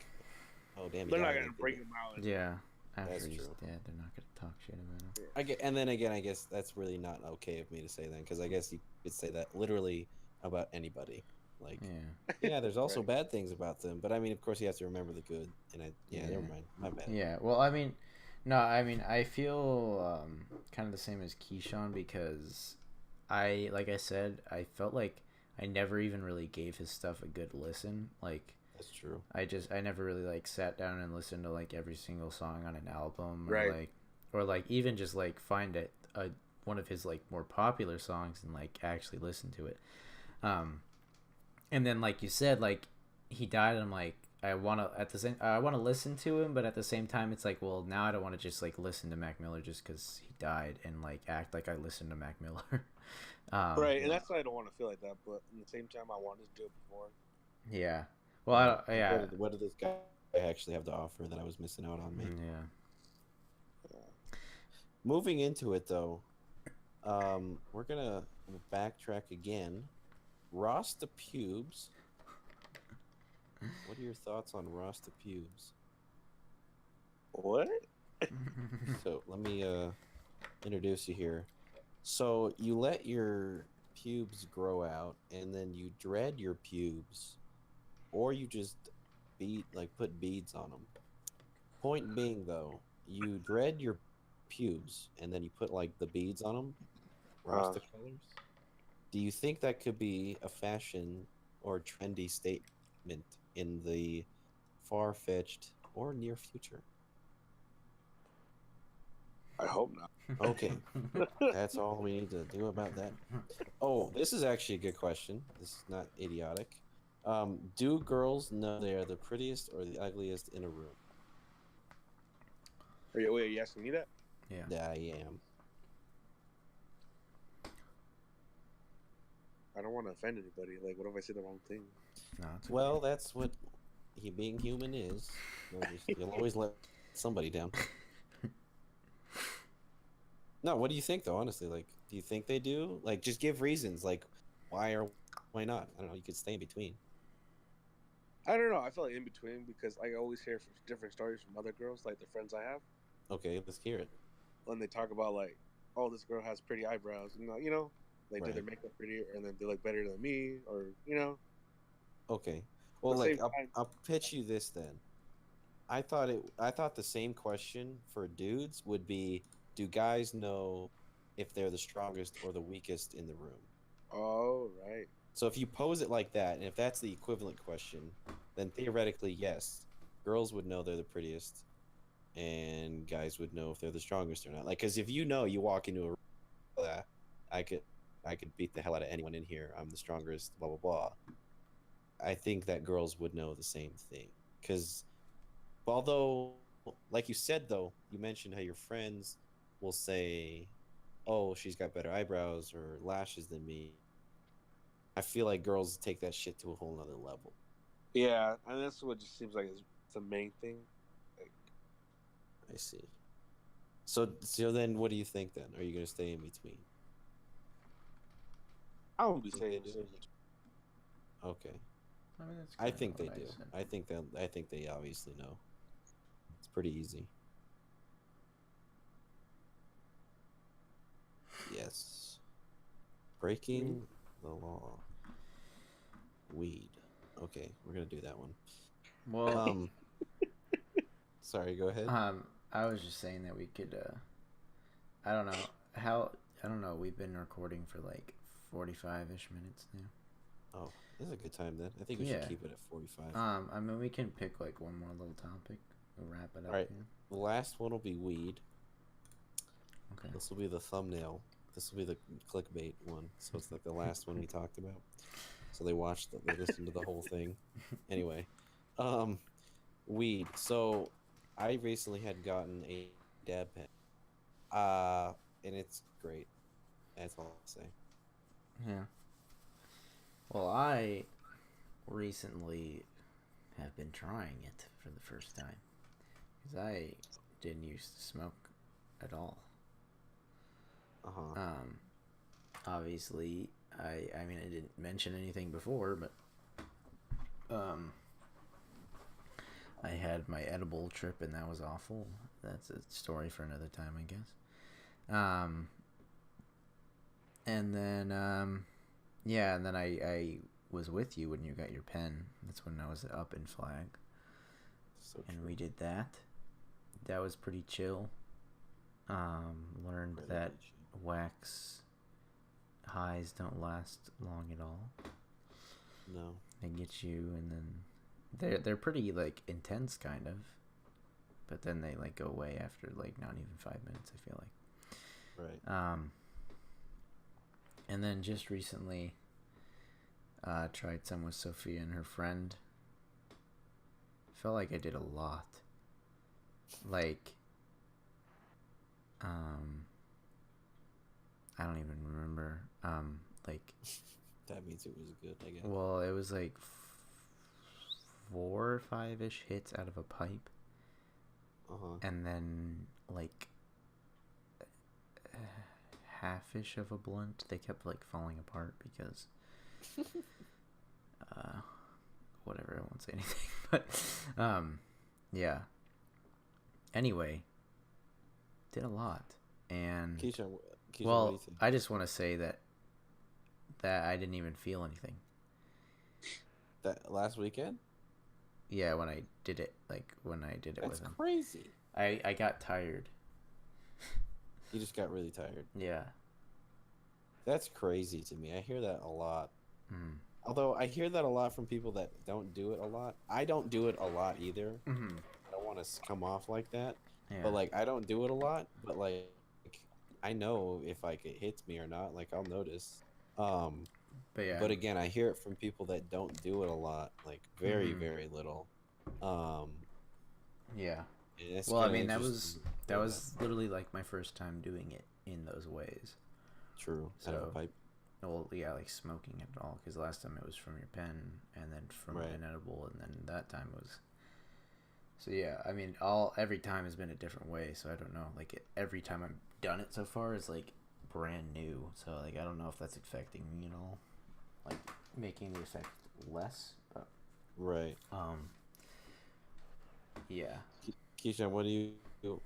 Speaker 2: oh damn,
Speaker 3: they're
Speaker 2: you
Speaker 3: not
Speaker 2: died
Speaker 3: gonna
Speaker 2: like
Speaker 3: bring
Speaker 2: that.
Speaker 3: him out. And,
Speaker 1: Yeah. After
Speaker 2: That's
Speaker 1: he's
Speaker 2: true.
Speaker 1: dead, they're not gonna talk shit about him.
Speaker 2: And then again, I guess that's really not okay of me to say then, because I guess you could say that literally about anybody. Like,
Speaker 1: Yeah.
Speaker 2: yeah, there's also
Speaker 3: Right.
Speaker 2: bad things about them, but I mean, of course, you have to remember the good. And
Speaker 1: Yeah.
Speaker 2: never mind, my bad.
Speaker 1: Yeah, well, I mean, no, I mean, I feel kind of the same as Keyshawn because like I said, I felt like I never even really gave his stuff a good listen. Like,
Speaker 2: That's true.
Speaker 1: I never really like sat down and listened to like every single song on an album,
Speaker 3: Right.
Speaker 1: or like even just like find it one of his like more popular songs and like actually listen to it. Um, and then like you said, like he died, and I'm like I want to listen to him, but at the same time, it's like, well, now I don't want to just like listen to Mac Miller just because he died and like act like I listened to Mac Miller.
Speaker 3: Right, and
Speaker 2: Yeah.
Speaker 3: that's why I don't want to feel like that. But at the same time, I wanted to do it before.
Speaker 1: Yeah. Well, I
Speaker 2: Right.
Speaker 1: don't, yeah.
Speaker 2: What did this guy actually have to offer that I was missing out on, maybe?
Speaker 1: Yeah.
Speaker 3: Yeah.
Speaker 2: Moving into it though, we're gonna backtrack again. Rasta pubes. What are your thoughts on Rasta pubes?
Speaker 3: What?
Speaker 2: So let me introduce you here. So you let your pubes grow out, and then you dread your pubes, or you just put beads on them. Point being, though, you dread your pubes, and then you put like the beads on them,
Speaker 3: Uh,
Speaker 2: Rasta colors. Do you think that could be a fashion or trendy statement in the far-fetched or near future?
Speaker 3: I hope not.
Speaker 2: Okay, that's all we need to do about that. Oh, this is actually a good question. This is not idiotic. Do girls know they are the prettiest or the ugliest in a room?
Speaker 3: Wait, are you asking me that?
Speaker 1: Yeah.
Speaker 2: Yeah, I am.
Speaker 3: I don't want to offend anybody. Like, what if I say the wrong thing?
Speaker 1: No, it's okay.
Speaker 2: Well, that's what being human is. You'll always let somebody down. No, what do you think though? Honestly, like, do you think they do? Like, just give reasons. Like, why not? I don't know. You could stay in between.
Speaker 3: I don't know. I feel like in between because I always hear from different stories from other girls, like the friends I have,
Speaker 2: Okay, let's hear it.
Speaker 3: when they talk about like, oh, this girl has pretty eyebrows, they do their
Speaker 2: Right.
Speaker 3: makeup prettier, and then they look better than me, or
Speaker 2: Okay.
Speaker 3: At
Speaker 2: Well,
Speaker 3: the
Speaker 2: like,
Speaker 3: same
Speaker 2: I'll
Speaker 3: time,
Speaker 2: I'll pitch you this then. I thought the same question for dudes would be, do guys know if they're the strongest or the weakest in the room?
Speaker 3: oh right,
Speaker 2: So if you pose it like that, and if that's the equivalent question, then theoretically, yes, girls would know they're the prettiest, and guys would know if they're the strongest or not. Like, because if you know, you walk into a room, I could, I could beat the hell out of anyone in here. I'm the strongest. Blah blah blah. I think that girls would know the same thing. Because although, like you said, though, you mentioned how your friends will say, "Oh, she's got better eyebrows or lashes than me." I feel like girls take that shit to a whole nother level.
Speaker 3: yeah, and that's what just seems like is the main thing. Like,
Speaker 2: I see. So then, what do you think then? Are you gonna stay in between?
Speaker 3: I won't be
Speaker 2: Think they
Speaker 3: saying
Speaker 2: do? Okay,
Speaker 1: I mean, that's
Speaker 2: I
Speaker 1: kind of
Speaker 2: think they
Speaker 1: what I
Speaker 2: do.
Speaker 1: said.
Speaker 2: I think they obviously know. It's pretty easy. Yes. Breaking the law. Weed. Okay, we're gonna do that one.
Speaker 1: Well,
Speaker 2: Um, sorry. Go ahead.
Speaker 1: I was just saying that we could. I don't know how. I don't know. We've been recording for like 45-ish minutes now.
Speaker 2: Oh, this is a good time then. I think we should
Speaker 1: Yeah.
Speaker 2: keep it at 45.
Speaker 1: I mean, we can pick like one more little topic. We'll wrap it up.
Speaker 2: All right.
Speaker 1: Here.
Speaker 2: The last one will be weed.
Speaker 1: Okay.
Speaker 2: This will be the thumbnail. This will be the clickbait one. So it's like the last one we talked about. So they listened to the whole thing. Anyway, um, weed. So I recently had gotten a dab pen. And it's great. That's all I'll say.
Speaker 1: Yeah. Well, I recently have been trying it for the first time because I didn't used to smoke at all.
Speaker 2: Uh-huh.
Speaker 1: Obviously, I mean, I didn't mention anything before, but I had my edible trip and that was awful. That's a story for another time, I guess. And then yeah, and then I was with you when you got your pen. That's when I was up in Flag,
Speaker 2: So
Speaker 1: and
Speaker 2: true.
Speaker 1: we did that. That was pretty chill. Learned that
Speaker 2: Incredibly chill.
Speaker 1: wax highs don't last long at all.
Speaker 2: No.
Speaker 1: They get you, and then they're pretty like intense kind of, but then they like go away after like not even 5 minutes. I feel like.
Speaker 2: Right.
Speaker 1: And then just recently, tried some with Sophia and her friend. Felt like I did a lot. Like, I don't even remember. Like,
Speaker 2: That means it was good, I guess.
Speaker 1: well, it was like 4 or 5-ish hits out of a pipe, and then like half-ish of a blunt. They kept like falling apart because, whatever. I won't say anything, but yeah. Anyway, did a lot, and
Speaker 2: Keisha, what do
Speaker 1: well,
Speaker 2: you think?
Speaker 1: I just want to say that I didn't even feel anything.
Speaker 2: That last weekend?
Speaker 1: Yeah, when I did it, with
Speaker 2: That's
Speaker 1: him,
Speaker 2: crazy.
Speaker 1: I got tired.
Speaker 2: You just got really tired.
Speaker 1: Yeah.
Speaker 2: That's crazy to me. I hear that a lot.
Speaker 1: Mm.
Speaker 2: Although I hear that a lot from people that don't do it a lot. I don't do it a lot either.
Speaker 1: Mm-hmm.
Speaker 2: I don't want to come off like that.
Speaker 1: Yeah.
Speaker 2: But like I don't do it a lot, but like I know if like it hits me or not, like I'll notice.
Speaker 1: But yeah.
Speaker 2: But again, I hear it from people that don't do it a lot, like very very little.
Speaker 1: Yeah.
Speaker 2: And it's
Speaker 1: Well, I
Speaker 2: kinda
Speaker 1: mean, that
Speaker 2: interesting
Speaker 1: was literally like my first time doing it in those ways.
Speaker 2: true. Out of a
Speaker 1: So,
Speaker 2: pipe.
Speaker 1: well, yeah, like smoking it all, because last time it was from your pen, and then from
Speaker 2: Right.
Speaker 1: an edible, and then that time was. So yeah, I mean, every time has been a different way. So I don't know. Like every time I've done it so far is like brand new. So like I don't know if that's affecting me at all, like making the effect less. But,
Speaker 2: Right.
Speaker 1: yeah.
Speaker 2: Keisha,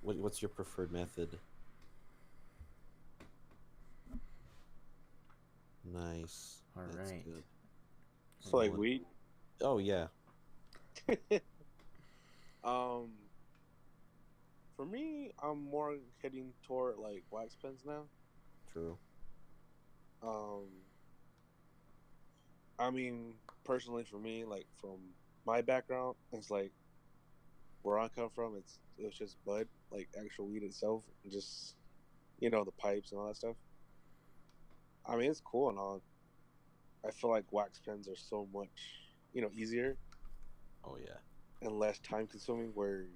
Speaker 2: what's your preferred method? Nice.
Speaker 1: All
Speaker 2: That's
Speaker 1: right.
Speaker 2: good.
Speaker 3: So like weed.
Speaker 2: Oh yeah.
Speaker 3: For me, I'm more heading toward like wax pens now.
Speaker 2: True.
Speaker 3: Um, I mean, personally, for me, like from my background, it's like where I come from. It was just bud, like actual weed itself, and just the pipes and all that stuff. I mean, it's cool and all. I feel like wax pens are so much easier
Speaker 2: Oh yeah.
Speaker 3: and less time consuming. Where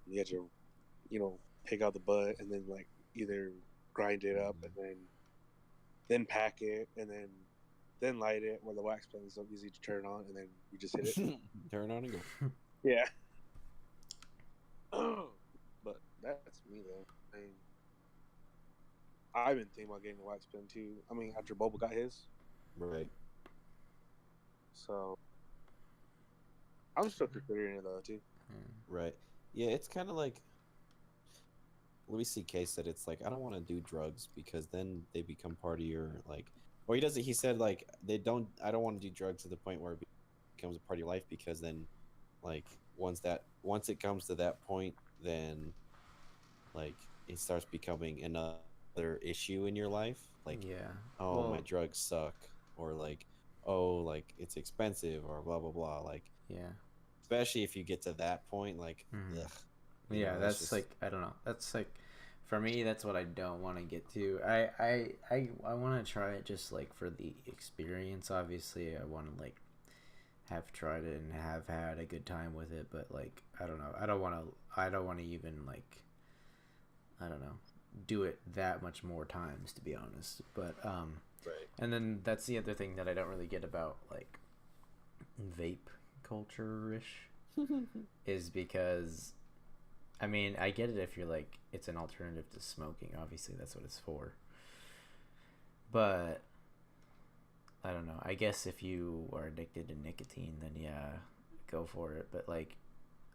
Speaker 3: you had to pick out the bud and then like either grind it up and then pack it and then light it. Where the wax pen is so easy to turn on and then you just hit it.
Speaker 2: Turn on and go.
Speaker 3: Yeah. But that's me though. I mean, I've been thinking about getting a wax pen too. I mean, after Boba got his,
Speaker 2: Right.
Speaker 3: so I'm still considering it though too.
Speaker 2: Right. Yeah, it's kind of like Louis C.K. said it's like I don't want to do drugs because then they become part of your like. Or he doesn't. He said like they don't. I don't want to do drugs to the point where it becomes a part of your life because then, like once it comes to that point, then like it starts becoming another issue in your life. Like,
Speaker 1: Yeah.
Speaker 2: oh,
Speaker 1: Well,
Speaker 2: my drugs suck, or like, oh, like it's expensive, or blah blah blah. Like,
Speaker 1: yeah.
Speaker 2: especially if you get to that point, like, ugh,
Speaker 1: Yeah, that's
Speaker 2: just
Speaker 1: like I don't know. That's like for me that's what I don't want to get to. I want to try it just like for the experience. Obviously, I want to like have tried it and have had a good time with it, but like I don't know. I don't want to even like I don't know, do it that much more times to be honest. But
Speaker 2: right.
Speaker 1: and then that's the other thing that I don't really get about like vape culture ish is because I mean, I get it if you're like it's an alternative to smoking. Obviously, that's what it's for. But I don't know. I guess if you are addicted to nicotine, then yeah, go for it. But like,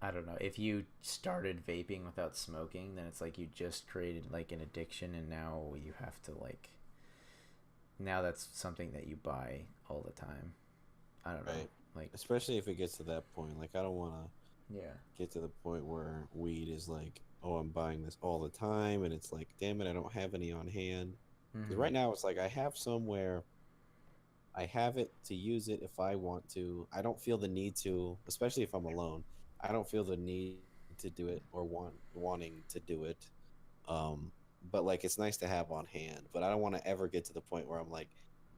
Speaker 1: I don't know. If you started vaping without smoking, then it's like you just created like an addiction, and now you have to like. Now that's something that you buy all the time. I don't know.
Speaker 2: Right.
Speaker 1: Like,
Speaker 2: Especially if it gets to that point. Like, I don't want to
Speaker 1: yeah.
Speaker 2: get to the point where weed is like, oh, I'm buying this all the time, and it's like, damn it, I don't have any on hand. Because right now it's like I have somewhere I have it to use it if I want to. I don't feel the need to, especially if I'm alone. I don't feel the need to do it or wanting to do it. Um, but like it's nice to have on hand. But I don't want to ever get to the point where I'm like,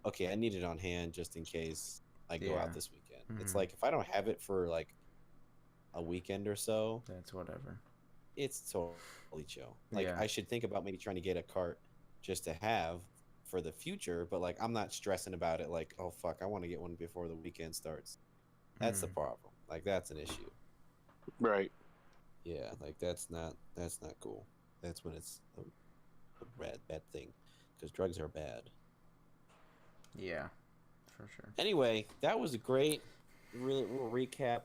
Speaker 2: okay, I need it on hand just in case I go
Speaker 1: Yeah.
Speaker 2: out this weekend. It's
Speaker 1: Mm-hmm.
Speaker 2: like if I don't have it for like a weekend or so,
Speaker 1: That's whatever.
Speaker 2: it's totally chill. Like
Speaker 1: Yeah.
Speaker 2: I should think about maybe trying to get a cart just to have for the future, but like I'm not stressing about it like, oh fuck, I want to get one before the weekend starts. That's the
Speaker 1: Mm.
Speaker 2: problem. Like that's an issue.
Speaker 3: Right.
Speaker 2: Yeah, like that's not cool. That's when it's a bad thing because drugs are bad.
Speaker 1: Yeah. For sure.
Speaker 2: Anyway, that was a great really little recap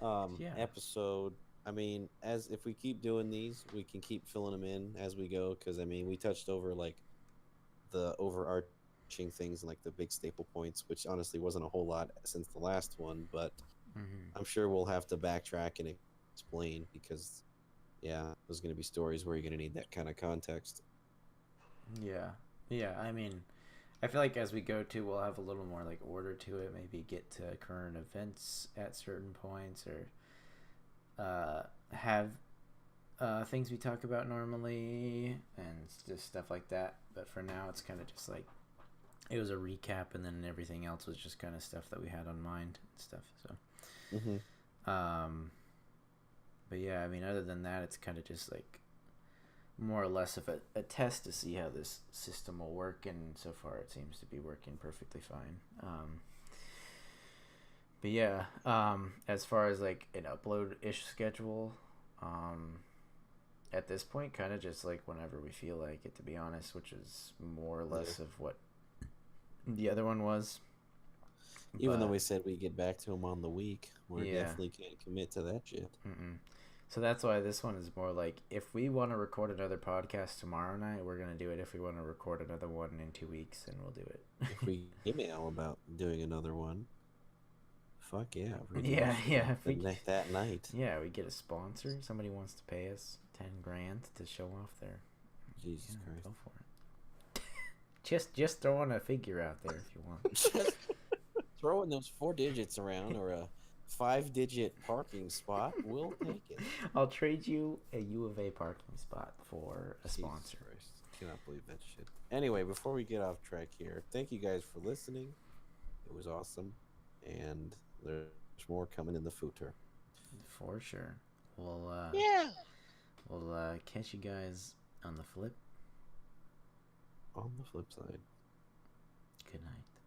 Speaker 1: Yeah.
Speaker 2: episode. I mean, as if we keep doing these, we can keep filling them in as we go. Because I mean, we touched over like the overarching things and like the big staple points, which honestly wasn't a whole lot since the last one. But
Speaker 1: Mm-hmm.
Speaker 2: I'm sure we'll have to backtrack and explain because, yeah, there's going to be stories where you're going to need that kind of context.
Speaker 1: Yeah. Yeah. I mean, I feel like as we go to, we'll have a little more like order to it. Maybe get to current events at certain points, or have things we talk about normally, and just stuff like that. But for now, it's kind of just like it was a recap, and then everything else was just kind of stuff that we had on mind and stuff. So, but yeah, I mean, other than that, it's kind of just like more or less of a test to see how this system will work, and so far it seems to be working perfectly fine. But yeah, as far as like an upload-ish schedule, at this point, kind of just like whenever we feel like it, to be honest, which is more or less of what the other one was.
Speaker 2: Even though we said we get back to them on the week, we
Speaker 1: Yeah.
Speaker 2: definitely can't commit to that shit.
Speaker 1: Mm-mm. So that's why this one is more like, if we want to record another podcast tomorrow night, we're going to do it. If we want to record another one in 2 weeks, then we'll do it.
Speaker 2: If we email about doing another one, fuck yeah.
Speaker 1: Yeah, yeah. If we,
Speaker 2: that night.
Speaker 1: yeah, we get a sponsor. Somebody wants to pay us $10,000 to show off their.
Speaker 2: Jesus Christ.
Speaker 1: Go for it. Just throwing a figure out there if you want.
Speaker 2: Just throwing those 4 digits around or a 5-digit parking spot, we'll take it.
Speaker 1: I'll trade you a U of A parking spot for a sponsor.
Speaker 2: Jesus Christ. Cannot believe that shit. Anyway, before we get off track here, thank you guys for listening. It was awesome. And there's more coming in the footer.
Speaker 1: For sure. We'll catch you guys on the flip.
Speaker 2: On the flip side.
Speaker 1: Good night.